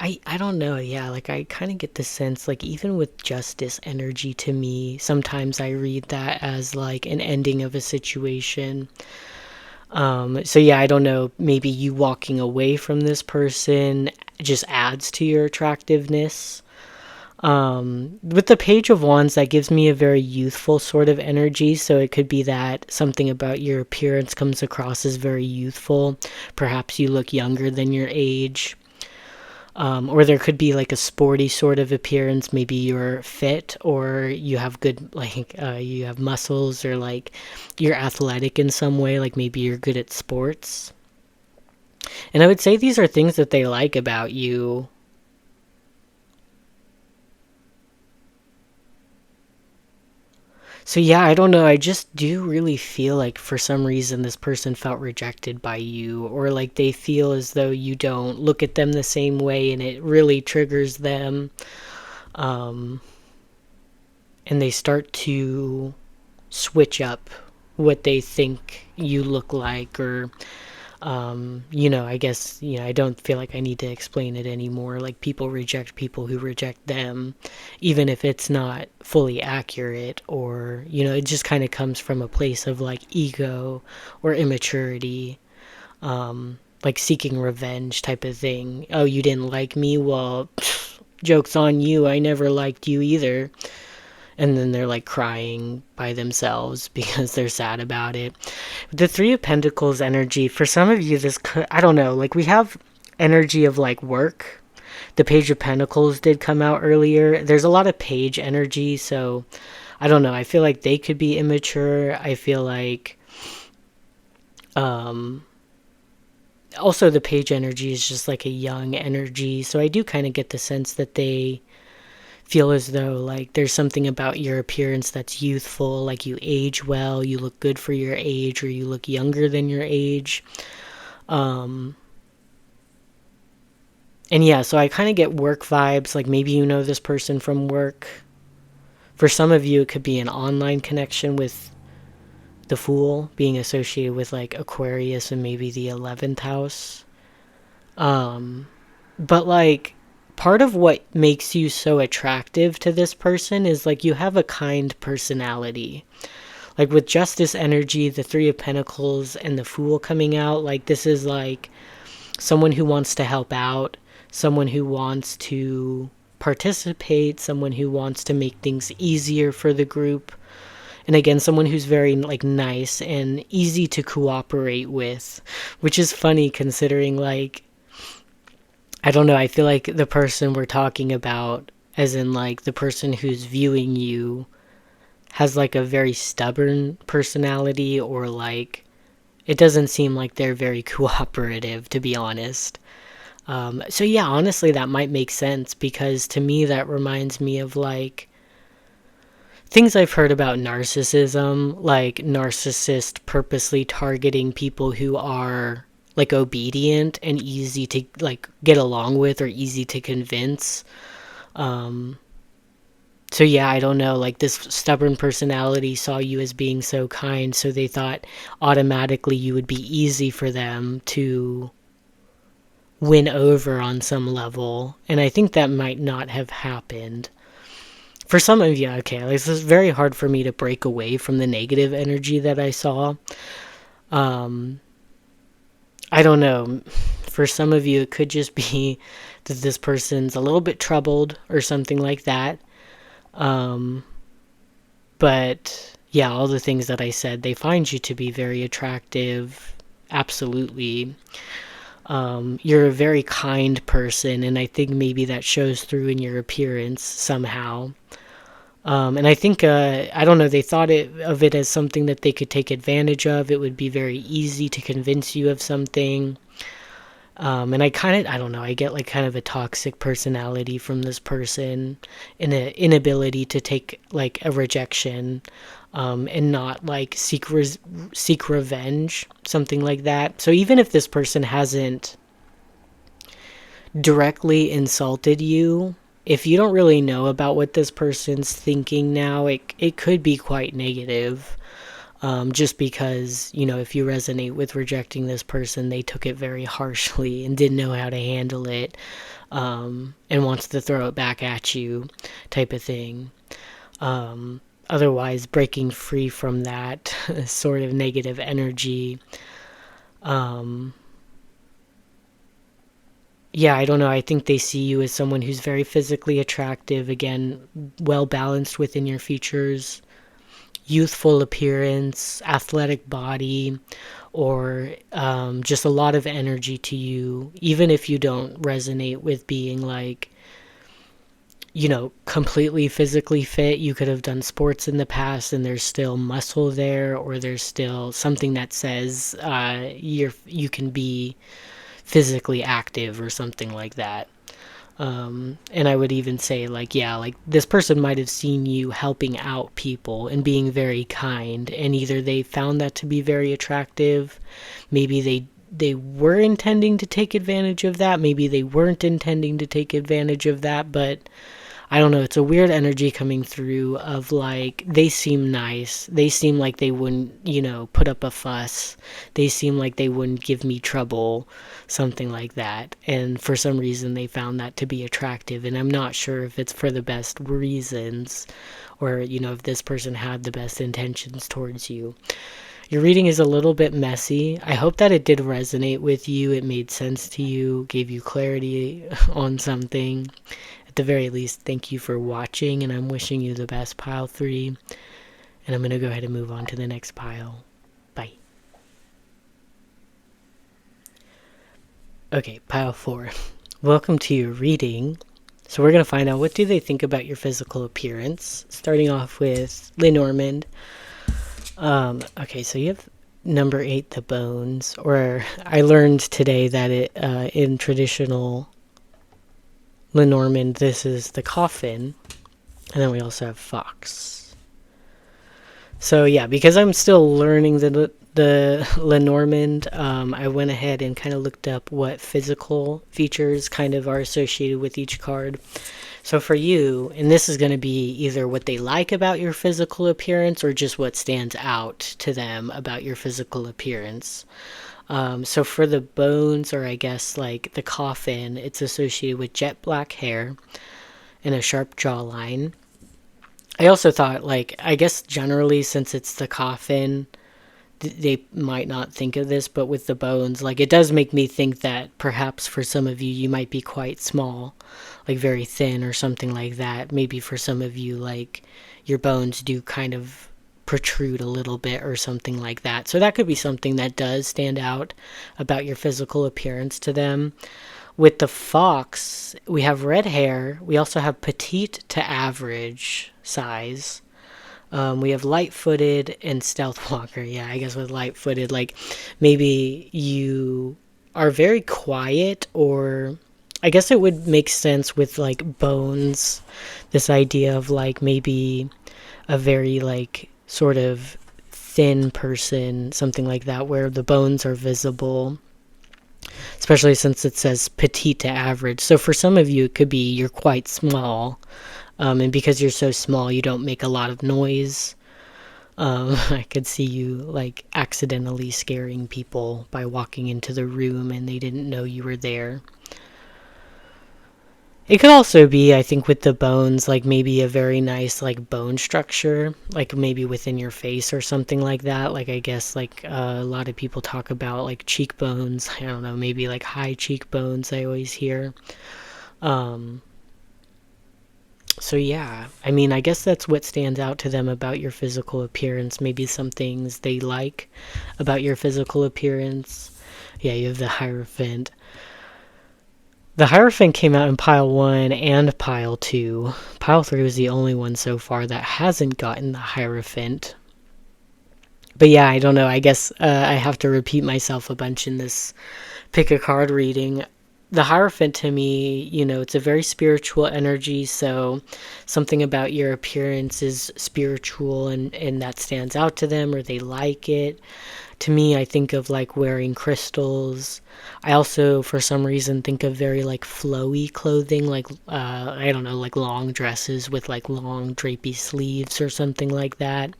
Speaker 1: I don't know, yeah, like I kind of get the sense, like even with justice energy, to me sometimes I read that as like an ending of a situation. So yeah, I don't know, maybe you walking away from this person just adds to your attractiveness. With the Page of Wands, that gives me a very youthful sort of energy, so it could be that something about your appearance comes across as very youthful. Perhaps you look younger than your age. Or there could be like a sporty sort of appearance. Maybe you're fit, or you have good, like, you have muscles, or like you're athletic in some way, like maybe you're good at sports. And I would say these are things that they like about you. So yeah, I don't know. I just do really feel like for some reason this person felt rejected by you, or like they feel as though you don't look at them the same way, and it really triggers them. Um, and they start to switch up what they think you look like, or I guess, I don't feel like I need to explain it anymore. Like people reject people who reject them, even if it's not fully accurate, or, it just kind of comes from a place of like ego or immaturity, like seeking revenge type of thing. Oh, you didn't like me? Well, joke's on you. I never liked you either. And then they're like crying by themselves because they're sad about it. The Three of Pentacles energy, for some of you, this could, I don't know, like we have energy of like work. The Page of Pentacles did come out earlier. There's a lot of page energy, so I don't know. I feel like they could be immature. I feel like also the page energy is just like a young energy, so I do kind of get the sense that they feel as though like there's something about your appearance that's youthful, like you age well, you look good for your age, or you look younger than your age. And yeah, so I kind of get work vibes, like maybe you know this person from work. For some of you, it could be an online connection with the Fool being associated with like Aquarius and maybe the 11th house. But like part of what makes you so attractive to this person is like you have a kind personality. Like with Justice energy, the Three of Pentacles, and the Fool coming out, like this is like someone who wants to help out, someone who wants to participate, someone who wants to make things easier for the group. And again, someone who's very like nice and easy to cooperate with, which is funny considering like, I don't know, I feel like the person we're talking about, as in like the person who's viewing you, has like a very stubborn personality, or like it doesn't seem like they're very cooperative, to be honest. So yeah, honestly, that might make sense, because to me that reminds me of like things I've heard about narcissism, like narcissists purposely targeting people who are like obedient and easy to like get along with or easy to convince. Um, so yeah, I don't know. Like this stubborn personality saw you as being so kind, so they thought automatically you would be easy for them to win over on some level. And I think that might not have happened. For some of you, okay, like, this is very hard for me to break away from the negative energy that I saw. Um, I don't know. For some of you, it could just be that this person's a little bit troubled or something like that. Um, but yeah, all the things that I said, they find you to be very attractive. Absolutely. You're a very kind person, and I think maybe that shows through in your appearance somehow. And I think, I don't know, they thought of it as something that they could take advantage of. It would be very easy to convince you of something. And I don't know, I get like kind of a toxic personality from this person, and an inability to take like a rejection, and not like seek revenge, something like that. So even if this person hasn't directly insulted you, if you don't really know about what this person's thinking now, it could be quite negative. Just because, if you resonate with rejecting this person, they took it very harshly and didn't know how to handle it, and wants to throw it back at you, type of thing. Otherwise, breaking free from that sort of negative energy, yeah, I don't know. I think they see you as someone who's very physically attractive, again, well balanced within your features, youthful appearance, athletic body, or just a lot of energy to you, even if you don't resonate with being like, completely physically fit. You could have done sports in the past and there's still muscle there, or there's still something that says you can be physically active or something like that. And I would even say, like, yeah, like this person might have seen you helping out people and being very kind, and either they found that to be very attractive, maybe they were intending to take advantage of that, maybe they weren't intending to take advantage of that, but I don't know, it's a weird energy coming through of like, they seem nice. They seem like they wouldn't, put up a fuss. They seem like they wouldn't give me trouble, something like that. And for some reason, they found that to be attractive. And I'm not sure if it's for the best reasons, or, if this person had the best intentions towards you. Your reading is a little bit messy. I hope that it did resonate with you. It made sense to you, gave you clarity on something. At the very least, thank you for watching, and I'm wishing you the best, pile 3. And I'm going to go ahead and move on to the next pile. Bye. Okay, pile 4. Welcome to your reading. So we're going to find out, what do they think about your physical appearance? Starting off with Lenormand. Okay, so you have number 8, the bones. Or I learned today that it in traditional Lenormand, this is the coffin, and then we also have fox. So yeah, because I'm still learning the Lenormand, I went ahead and kind of looked up what physical features kind of are associated with each card. So for you, and this is going to be either what they like about your physical appearance or just what stands out to them about your physical appearance. So for the bones, or I guess like the coffin, it's associated with jet black hair and a sharp jawline. I also thought, like, I guess generally since it's the coffin, they might not think of this, but with the bones, like, it does make me think that perhaps for some of you, you might be quite small, like very thin or something like that. Maybe for some of you, like, your bones do kind of protrude a little bit or something like that. So that could be something that does stand out about your physical appearance to them. With the fox, we have red hair. We also have petite to average size. We have light-footed and stealth walker. Yeah, I guess with light-footed, like, maybe you are very quiet, or I guess it would make sense with like bones, this idea of like maybe a very like sort of thin person, something like that, where the bones are visible, especially since it says petite to average. So for some of you, it could be you're quite small, and because you're so small, you don't make a lot of noise. I could see you like accidentally scaring people by walking into the room and they didn't know you were there. It could also be, I think, with the bones, like maybe a very nice like bone structure, like maybe within your face or something like that. Like I guess like a lot of people talk about like cheekbones. I don't know, maybe like high cheekbones. I always hear. Um, so yeah, I mean, I guess that's what stands out to them about your physical appearance. Maybe some things they like about your physical appearance. Yeah, you have the Hierophant. The Hierophant came out in pile 1 and pile 2. Pile 3 was the only one so far that hasn't gotten the Hierophant. But yeah, I don't know. I guess I have to repeat myself a bunch in this pick a card reading. The Hierophant to me, you know, it's a very spiritual energy, so something about your appearance is spiritual and that stands out to them or they like it. To me, I think of like wearing crystals. I also, for some reason, think of very like flowy clothing, like, I don't know, like long dresses with like long drapey sleeves or something like that.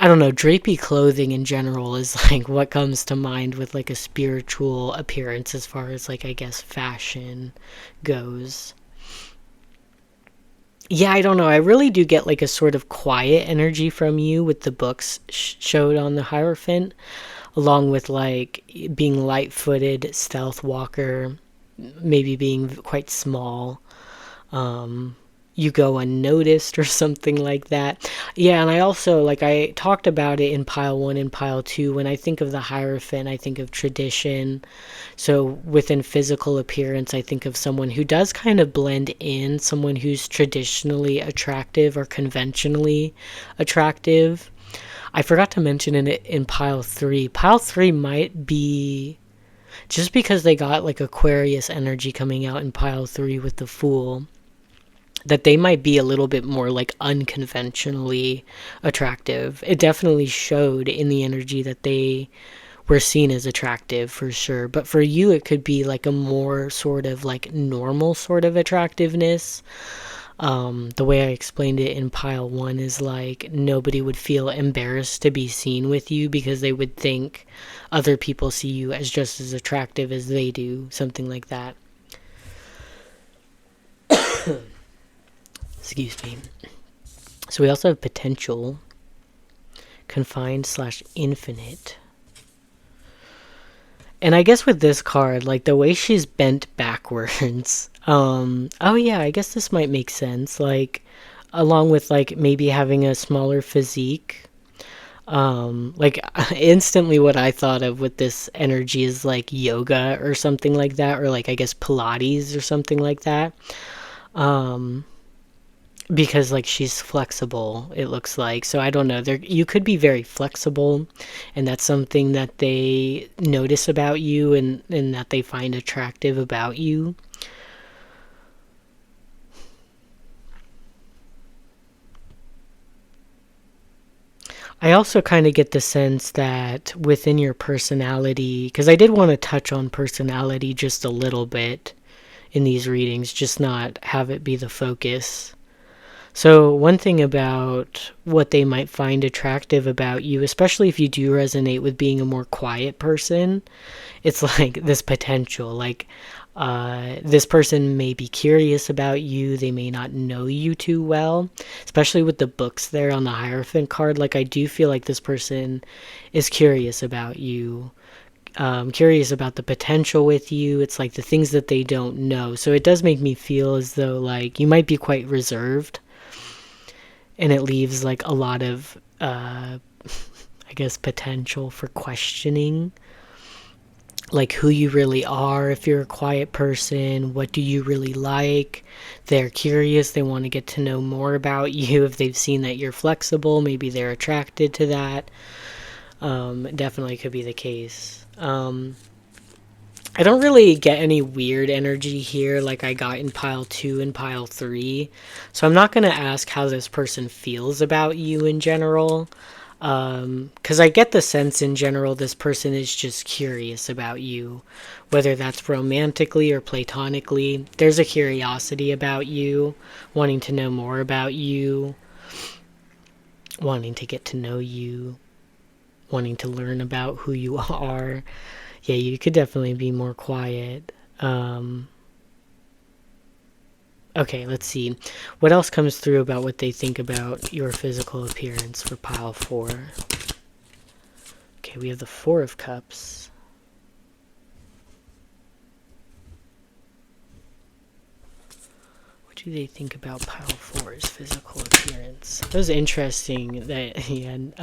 Speaker 1: I don't know, drapey clothing in general is like what comes to mind with like a spiritual appearance as far as like, I guess, fashion goes. Yeah, I don't know. I really do get like a sort of quiet energy from you with the books showed on the Hierophant, along with like being light footed, stealth walker, maybe being quite small. Um, you go unnoticed or something like that. Yeah, and I also, like, I talked about it in pile 1 and pile 2. When I think of the Hierophant, I think of tradition. So within physical appearance, I think of someone who does kind of blend in, someone who's traditionally attractive or conventionally attractive. I forgot to mention in pile 3. Pile 3 might be just because they got like Aquarius energy coming out in pile 3 with the Fool, that they might be a little bit more like unconventionally attractive. It definitely showed in the energy that they were seen as attractive for sure. But for you, it could be like a more sort of like normal sort of attractiveness. The way I explained it in pile 1 is like nobody would feel embarrassed to be seen with you because they would think other people see you as just as attractive as they do, something like that. Excuse me. So we also have potential, confined slash infinite. And I guess with this card, like the way she's bent backwards, oh yeah, I guess this might make sense. Like, along with like maybe having a smaller physique. Like instantly what I thought of with this energy is like yoga or something like that, or like I guess Pilates or something like that. Um, because like she's flexible, it looks like. So I don't know, there you could be very flexible, and that's something that they notice about you and that they find attractive about you. I also kind of get the sense that within your personality, because I did want to touch on personality just a little bit in these readings, just not have it be the focus. So, one thing about what they might find attractive about you, especially if you do resonate with being a more quiet person, it's like this potential. Like, this person may be curious about you, they may not know you too well, especially with the books there on the Hierophant card. Like, I do feel like this person is curious about you. Curious about the potential with you. It's like the things that they don't know. So it does make me feel as though like you might be quite reserved, and it leaves like a lot of I guess potential for questioning, like who you really are. If you're a quiet person, what do you really like? They're curious, they want to get to know more about you. If they've seen that you're flexible, maybe they're attracted to that. Definitely could be the case. I don't really get any weird energy here like I got in pile 2 and pile 3. So I'm not going to ask how this person feels about you in general. Because I get the sense in general this person is just curious about you. Whether that's romantically or platonically. There's a curiosity about you. Wanting to know more about you. Wanting to get to know you. Wanting to learn about who you are. Yeah, you could definitely be more quiet. Okay, let's see. What else comes through about what they think about your physical appearance for pile 4? Okay, we have the 4 of Cups. What do they think about pile 4's physical appearance? That was interesting that he had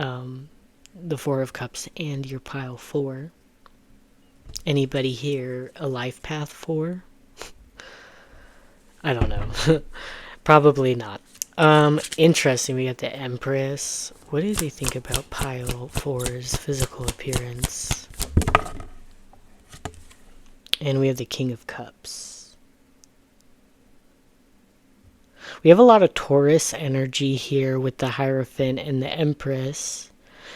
Speaker 1: the 4 of Cups and your pile 4. Anybody here a life path 4? I don't know. Probably not. Interesting. We got the Empress. What do they think about pile 4's physical appearance? And we have the King of Cups. We have a lot of Taurus energy here with the Hierophant and the Empress.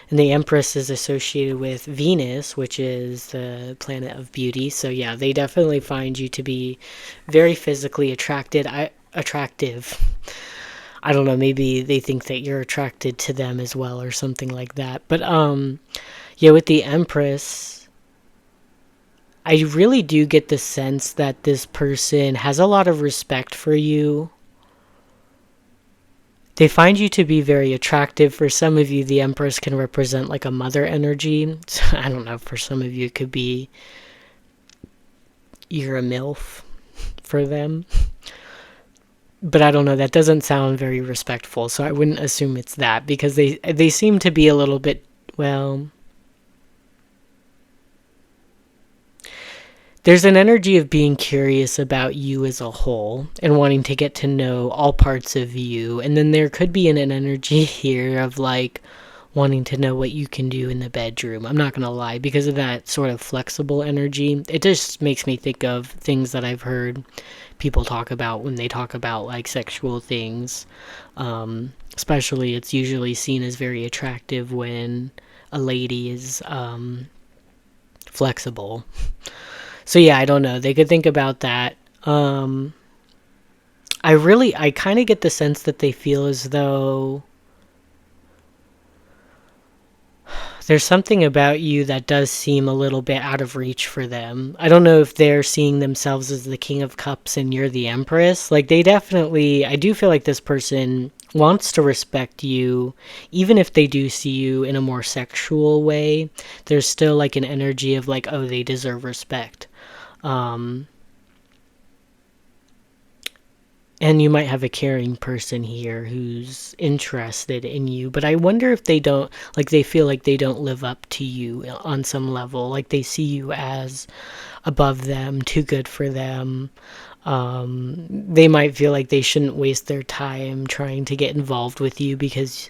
Speaker 1: And the Empress is associated with Venus, which is the planet of beauty. So yeah, they definitely find you to be very physically attractive. I don't know, maybe they think that you're attracted to them as well or something like that. But yeah, with the Empress, I really do get the sense that this person has a lot of respect for you. They find you to be very attractive. For some of you, the Empress can represent like a mother energy. I don't know, for some of you, it could be you're a MILF for them. But I don't know, that doesn't sound very respectful, so I wouldn't assume it's that, because they seem to be a little bit, well... There's an energy of being curious about you as a whole and wanting to get to know all parts of you. And then there could be an energy here of like wanting to know what you can do in the bedroom. I'm not going to lie, because of that sort of flexible energy. It just makes me think of things that I've heard people talk about when they talk about like sexual things. Especially it's usually seen as very attractive when a lady is flexible. So yeah, I don't know. They could think about that. I kind of get the sense that they feel as though there's something about you that does seem a little bit out of reach for them. I don't know if they're seeing themselves as the King of Cups and you're the Empress. Like they definitely, I do feel like this person wants to respect you, even if they do see you in a more sexual way. There's still like an energy of like, oh, they deserve respect. And you might have a caring person here who's interested in you, but I wonder if they don't, like they feel like they don't live up to you on some level, like they see you as above them, too good for them. They might feel like they shouldn't waste their time trying to get involved with you because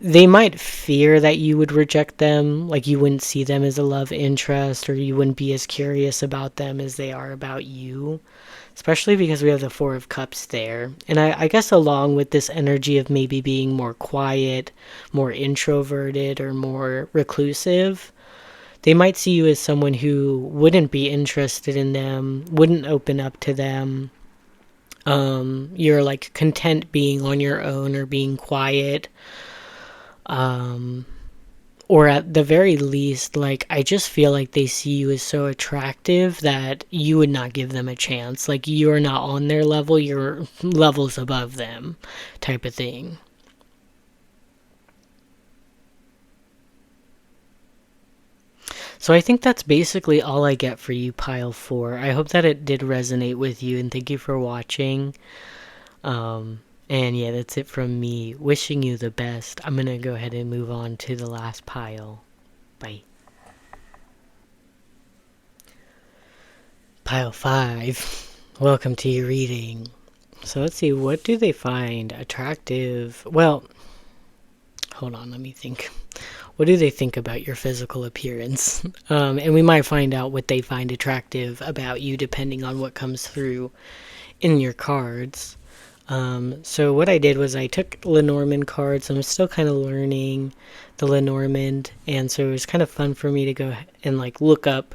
Speaker 1: they might fear that you would reject them, like you wouldn't see them as a love interest, or you wouldn't be as curious about them as they are about you, especially because we have the 4 of Cups there. And I guess along with this energy of maybe being more quiet, more introverted, or more reclusive, they might see you as someone who wouldn't be interested in them, wouldn't open up to them. You're like content being on your own or being quiet. Or at the very least, like, I just feel like they see you as so attractive that you would not give them a chance. Like, you're not on their level, you're levels above them, type of thing. So I think that's basically all I get for you, Pile 4. I hope that it did resonate with you, and thank you for watching. And yeah, that's it from me. Wishing you the best. I'm going to go ahead and move on to the last pile. Bye. Pile 5. Welcome to your reading. So let's see, what do they find attractive? Well, hold on, let me think. what do they think about your physical appearance? And we might find out what they find attractive about you depending on what comes through in your cards. So what I did was I took Lenormand cards. I'm still kind of learning the Lenormand, and so it was kind of fun for me to go and like look up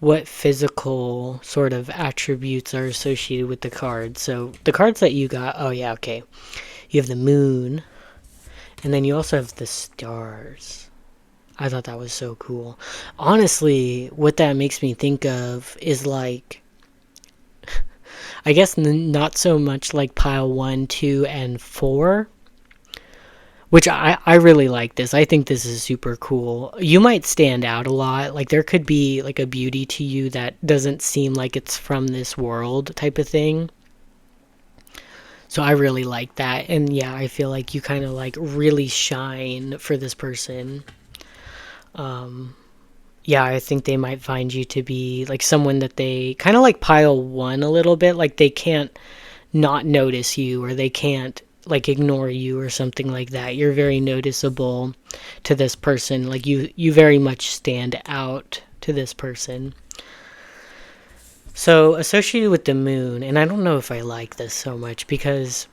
Speaker 1: what physical sort of attributes are associated with the cards. So the cards that you got, oh yeah, okay. You have the moon, and then you also have the stars. I thought that was so cool. Honestly, what that makes me think of is like, I guess not so much like pile 1, 2, and 4, which I really like this. I think this is super cool. You might stand out a lot. Like there could be like a beauty to you that doesn't seem like it's from this world type of thing. So I really like that. And yeah, I feel like you kind of like really shine for this person. Yeah, I think they might find you to be like someone that they kind of like pile 1 a little bit. Like they can't not notice you, or they can't like ignore you or something like that. You're very noticeable to this person. Like you very much stand out to this person. So associated with the moon, and I don't know if I like this so much because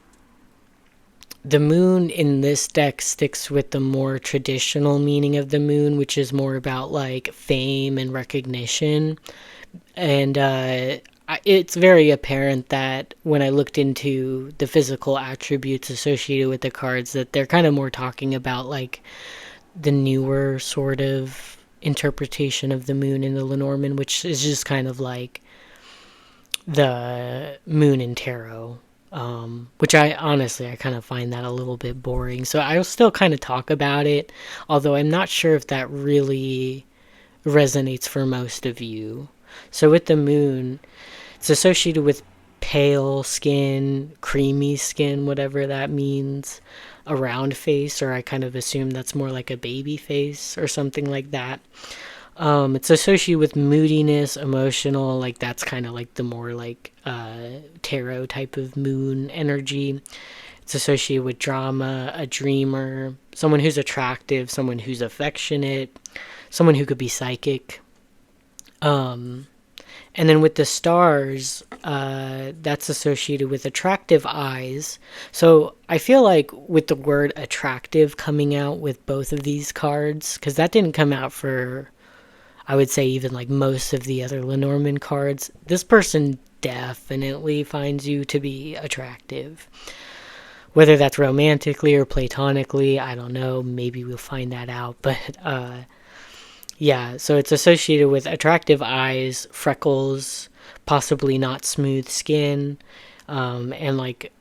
Speaker 1: the moon in this deck sticks with the more traditional meaning of the moon, which is more about like fame and recognition. And it's very apparent that when I looked into the physical attributes associated with the cards, that they're kind of more talking about like the newer sort of interpretation of the moon in the Lenormand, which is just kind of like the moon in tarot. Which I kind of find that a little bit boring. So I'll still kind of talk about it, although I'm not sure if that really resonates for most of you. So with the moon, it's associated with pale skin, creamy skin, whatever that means, a round face, or I kind of assume that's more like a baby face or something like that. It's associated with moodiness, emotional, like that's kind of like the more like tarot type of moon energy. It's associated with drama, a dreamer, someone who's attractive, someone who's affectionate, someone who could be psychic. And then with the stars, that's associated with attractive eyes. So I feel like with the word attractive coming out with both of these cards, because that didn't come out for, I would say, even like most of the other Lenormand cards, this person definitely finds you to be attractive. Whether that's romantically or platonically, I don't know. Maybe we'll find that out. But yeah, so it's associated with attractive eyes, freckles, possibly not smooth skin, and like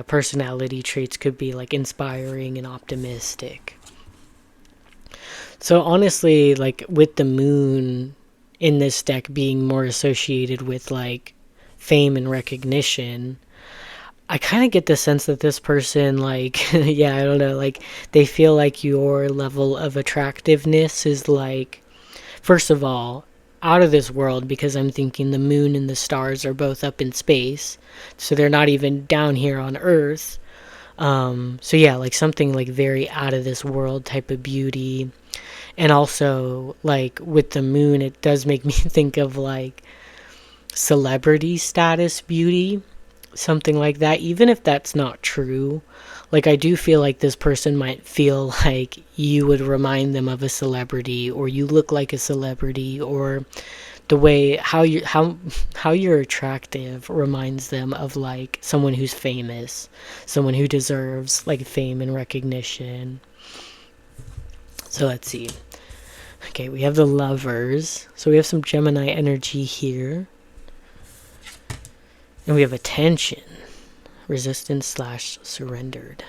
Speaker 1: personality traits could be like inspiring and optimistic. So honestly, like with the moon in this deck being more associated with like fame and recognition, I kind of get the sense that this person, like, yeah, I don't know, like they feel like your level of attractiveness is like, first of all, out of this world, because I'm thinking the moon and the stars are both up in space, so they're not even down here on Earth. So yeah, like something like very out of this world type of beauty. And also, like, with the moon, it does make me think of, like, celebrity status beauty. Something like that. Even if that's not true. Like, I do feel like this person might feel like you would remind them of a celebrity. Or you look like a celebrity. Or the way, how you're attractive reminds them of, like, someone who's famous. Someone who deserves, like, fame and recognition. So let's see. Okay, we have the Lovers. So we have some Gemini energy here. And we have Attention. Resistance / surrendered.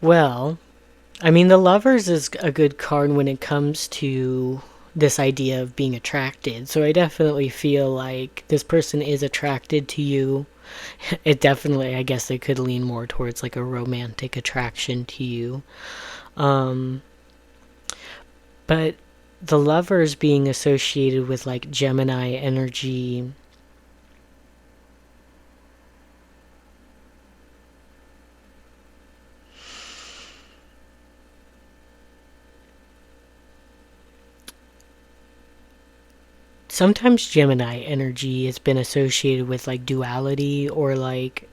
Speaker 1: Well, I mean, the Lovers is a good card when it comes to this idea of being attracted. So I definitely feel like this person is attracted to you. It definitely, I guess it could lean more towards like a romantic attraction to you. Um, but the Lovers being associated with like Gemini energy. Sometimes Gemini energy has been associated with like duality or like,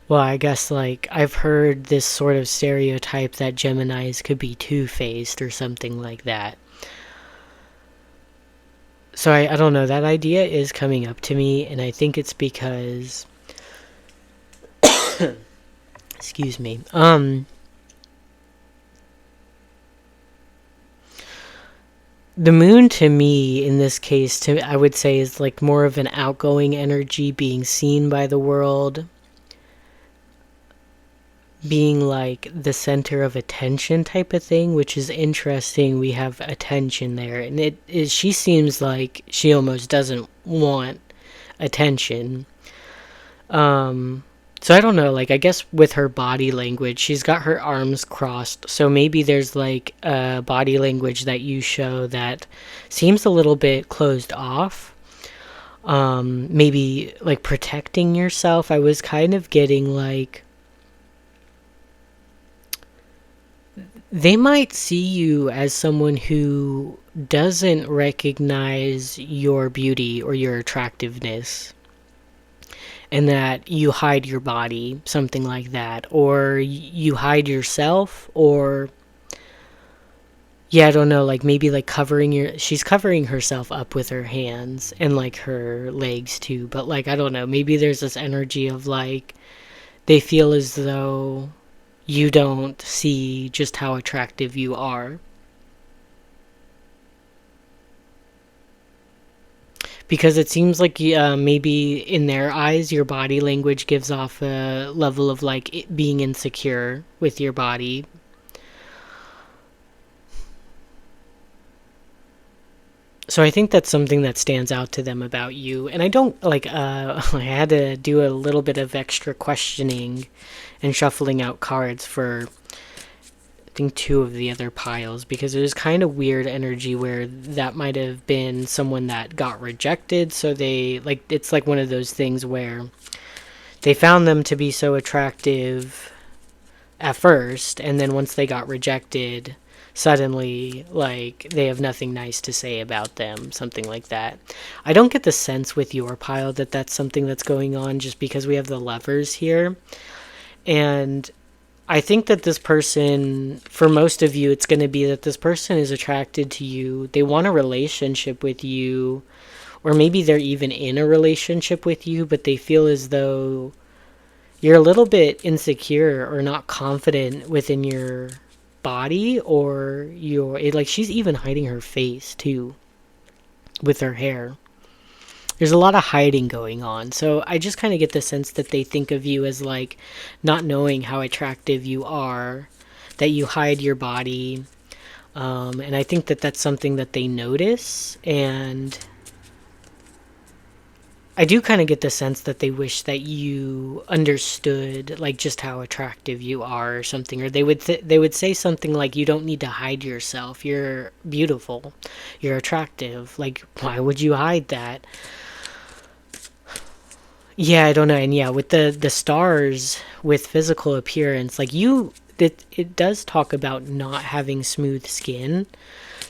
Speaker 1: well, I guess like I've heard this sort of stereotype that Geminis could be two-faced or something like that. So I don't know, that idea is coming up to me, and I think it's because excuse me. The moon to me in this case, to I would say, is like more of an outgoing energy, being seen by the world, being like the center of attention type of thing, which is interesting. We have attention there, and it is, she seems like she almost doesn't want attention. Um so I don't know, like I guess with her body language, she's got her arms crossed. So maybe there's like a body language that you show that seems a little bit closed off. Maybe like protecting yourself. I was kind of getting like they might see you as someone who doesn't recognize your beauty or your attractiveness, and that you hide your body, something like that, or you hide yourself, or yeah, I don't know, like maybe like covering your, she's covering herself up with her hands and like her legs too, but like I don't know, maybe there's this energy of like they feel as though you don't see just how attractive you are. Because it seems like maybe in their eyes, your body language gives off a level of like it being insecure with your body. So I think that's something that stands out to them about you. And I don't like, I had to do a little bit of extra questioning and shuffling out cards for I think two of the other piles, because it was kind of weird energy where that might have been someone that got rejected. So they like, it's like one of those things where they found them to be so attractive at first, and then once they got rejected, suddenly like they have nothing nice to say about them, something like that. I don't get the sense with your pile that that's something that's going on, just because we have the Lovers here. And I think that this person, for most of you, it's going to be that this person is attracted to you. They want a relationship with you, or maybe they're even in a relationship with you, but they feel as though you're a little bit insecure or not confident within your body, or your, it, like she's even hiding her face too with her hair. There's a lot of hiding going on. So I just kind of get the sense that they think of you as like not knowing how attractive you are, that you hide your body. And I think that that's something that they notice. And I do kind of get the sense that they wish that you understood like just how attractive you are or something, or they would say something like, you don't need to hide yourself. You're beautiful. You're attractive. Like, why would you hide that? Yeah, I don't know. And yeah, with the stars with physical appearance, like it does talk about not having smooth skin.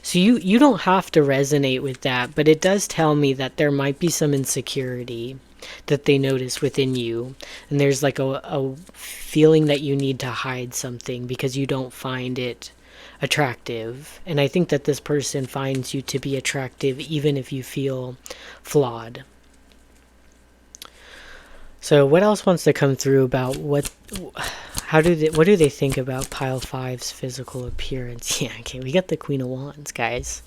Speaker 1: So you don't have to resonate with that, but it does tell me that there might be some insecurity that they notice within you. And there's like a feeling that you need to hide something because you don't find it attractive. And I think that this person finds you to be attractive even if you feel flawed. So what else wants to come through about what do they think about pile five's physical appearance? Yeah, okay, we got the Queen of Wands, guys.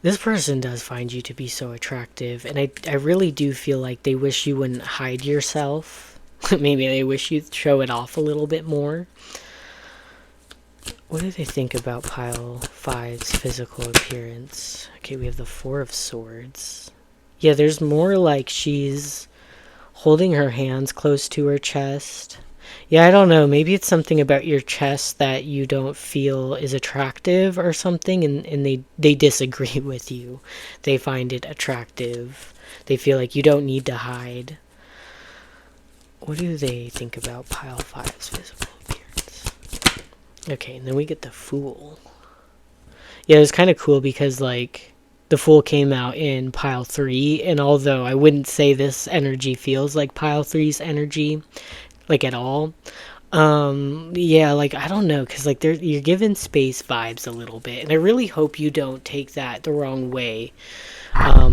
Speaker 1: This person does find you to be so attractive, and I really do feel like they wish you wouldn't hide yourself. Maybe they wish you'd show it off a little bit more. What do they think about pile five's physical appearance? Okay, we have the Four of Swords. Yeah, there's more like she's holding her hands close to her chest. Yeah, I don't know. Maybe it's something about your chest that you don't feel is attractive or something, and they disagree with you. They find it attractive. They feel like you don't need to hide. What do they think about pile five's physical appearance? Okay, and then we get the Fool. Yeah, it was kind of cool because, like, the Fool came out in pile three, and although I wouldn't say this energy feels like pile three's energy, like, at all, yeah, like, I don't know, because, like, you're given space vibes a little bit, and I really hope you don't take that the wrong way,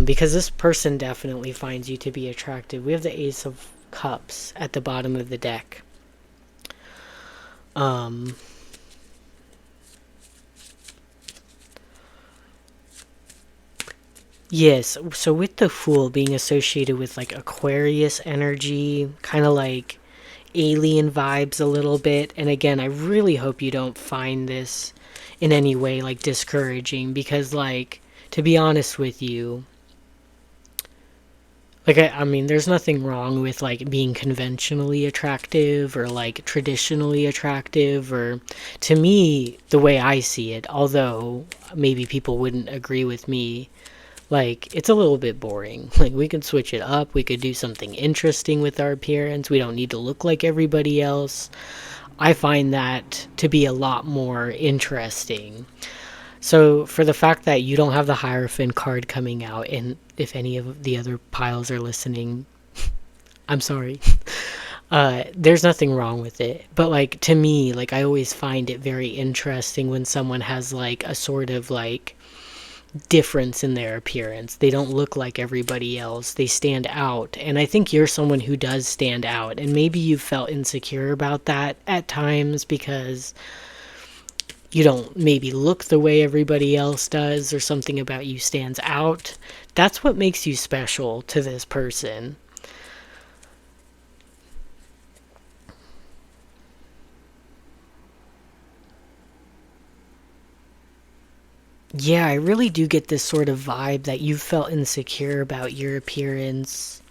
Speaker 1: because this person definitely finds you to be attractive. We have the Ace of Cups at the bottom of the deck. Um, yes, so with the Fool being associated with, like, Aquarius energy, kind of like alien vibes a little bit, and again, I really hope you don't find this in any way, like, discouraging, because, like, to be honest with you, like, I mean, there's nothing wrong with, like, being conventionally attractive or, like, traditionally attractive, or, to me, the way I see it, although maybe people wouldn't agree with me, like, it's a little bit boring. Like, we could switch it up, we could do something interesting with our appearance, we don't need to look like everybody else. I find that to be a lot more interesting. So, for the fact that you don't have the Hierophant card coming out, and if any of the other piles are listening, I'm sorry. There's nothing wrong with it. But, like, to me, like, I always find it very interesting when someone has, like, a sort of, like, difference in their appearance. They don't look like everybody else. They stand out. And I think you're someone who does stand out. And maybe you felt insecure about that at times because you don't maybe look the way everybody else does, or something about you stands out. That's what makes you special to this person. Yeah, I really do get this sort of vibe that you felt insecure about your appearance.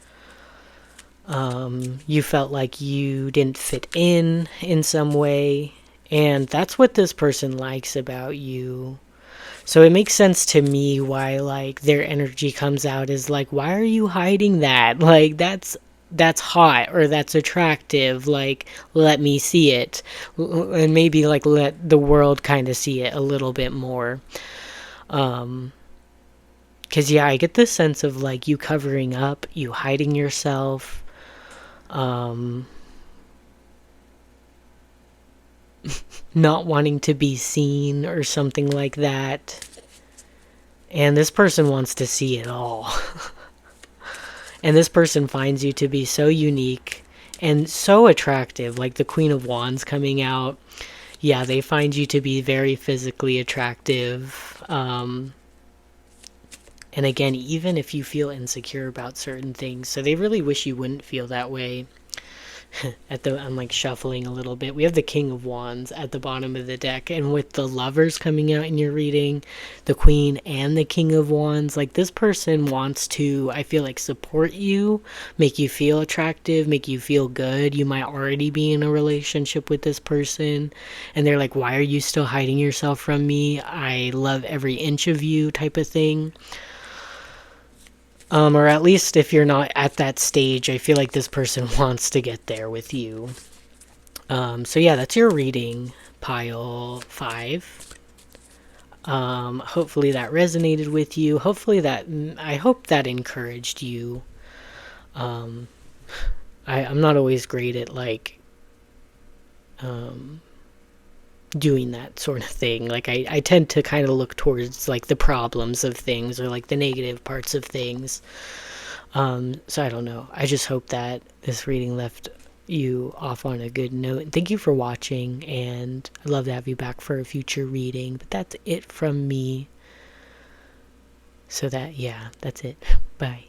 Speaker 1: You felt like you didn't fit in some way. And that's what this person likes about you. So it makes sense to me why, like, their energy comes out as like, why are you hiding that? Like, that's hot, or that's attractive. Like, let me see it. And maybe, like, let the world kind of see it a little bit more. Um, cause yeah, I get this sense of, like, you covering up, you hiding yourself, um, not wanting to be seen or something like that. And this person wants to see it all. And this person finds you to be so unique and so attractive, like the Queen of Wands coming out. Yeah, they find you to be very physically attractive. And again, even if you feel insecure about certain things, so they really wish you wouldn't feel that way. I'm like shuffling a little bit. We have the King of Wands at the bottom of the deck, and with the Lovers coming out in your reading, the Queen and the King of Wands, like, this person wants to, I feel like, support you, make you feel attractive, make you feel good. You might already be in a relationship with this person, and they're like, why are you still hiding yourself from me? I love every inch of you, type of thing. Or at least if you're not at that stage, I feel like this person wants to get there with you. So yeah, that's your reading, pile 5. Hopefully that resonated with you. I hope that encouraged you. Um, I'm not always great at, like, um, doing that sort of thing. Like, I tend to kind of look towards, like, the problems of things, or, like, the negative parts of things. So I don't know. I just hope that this reading left you off on a good note. And thank you for watching, and I'd love to have you back for a future reading. But that's it from me. So yeah, that's it. Bye.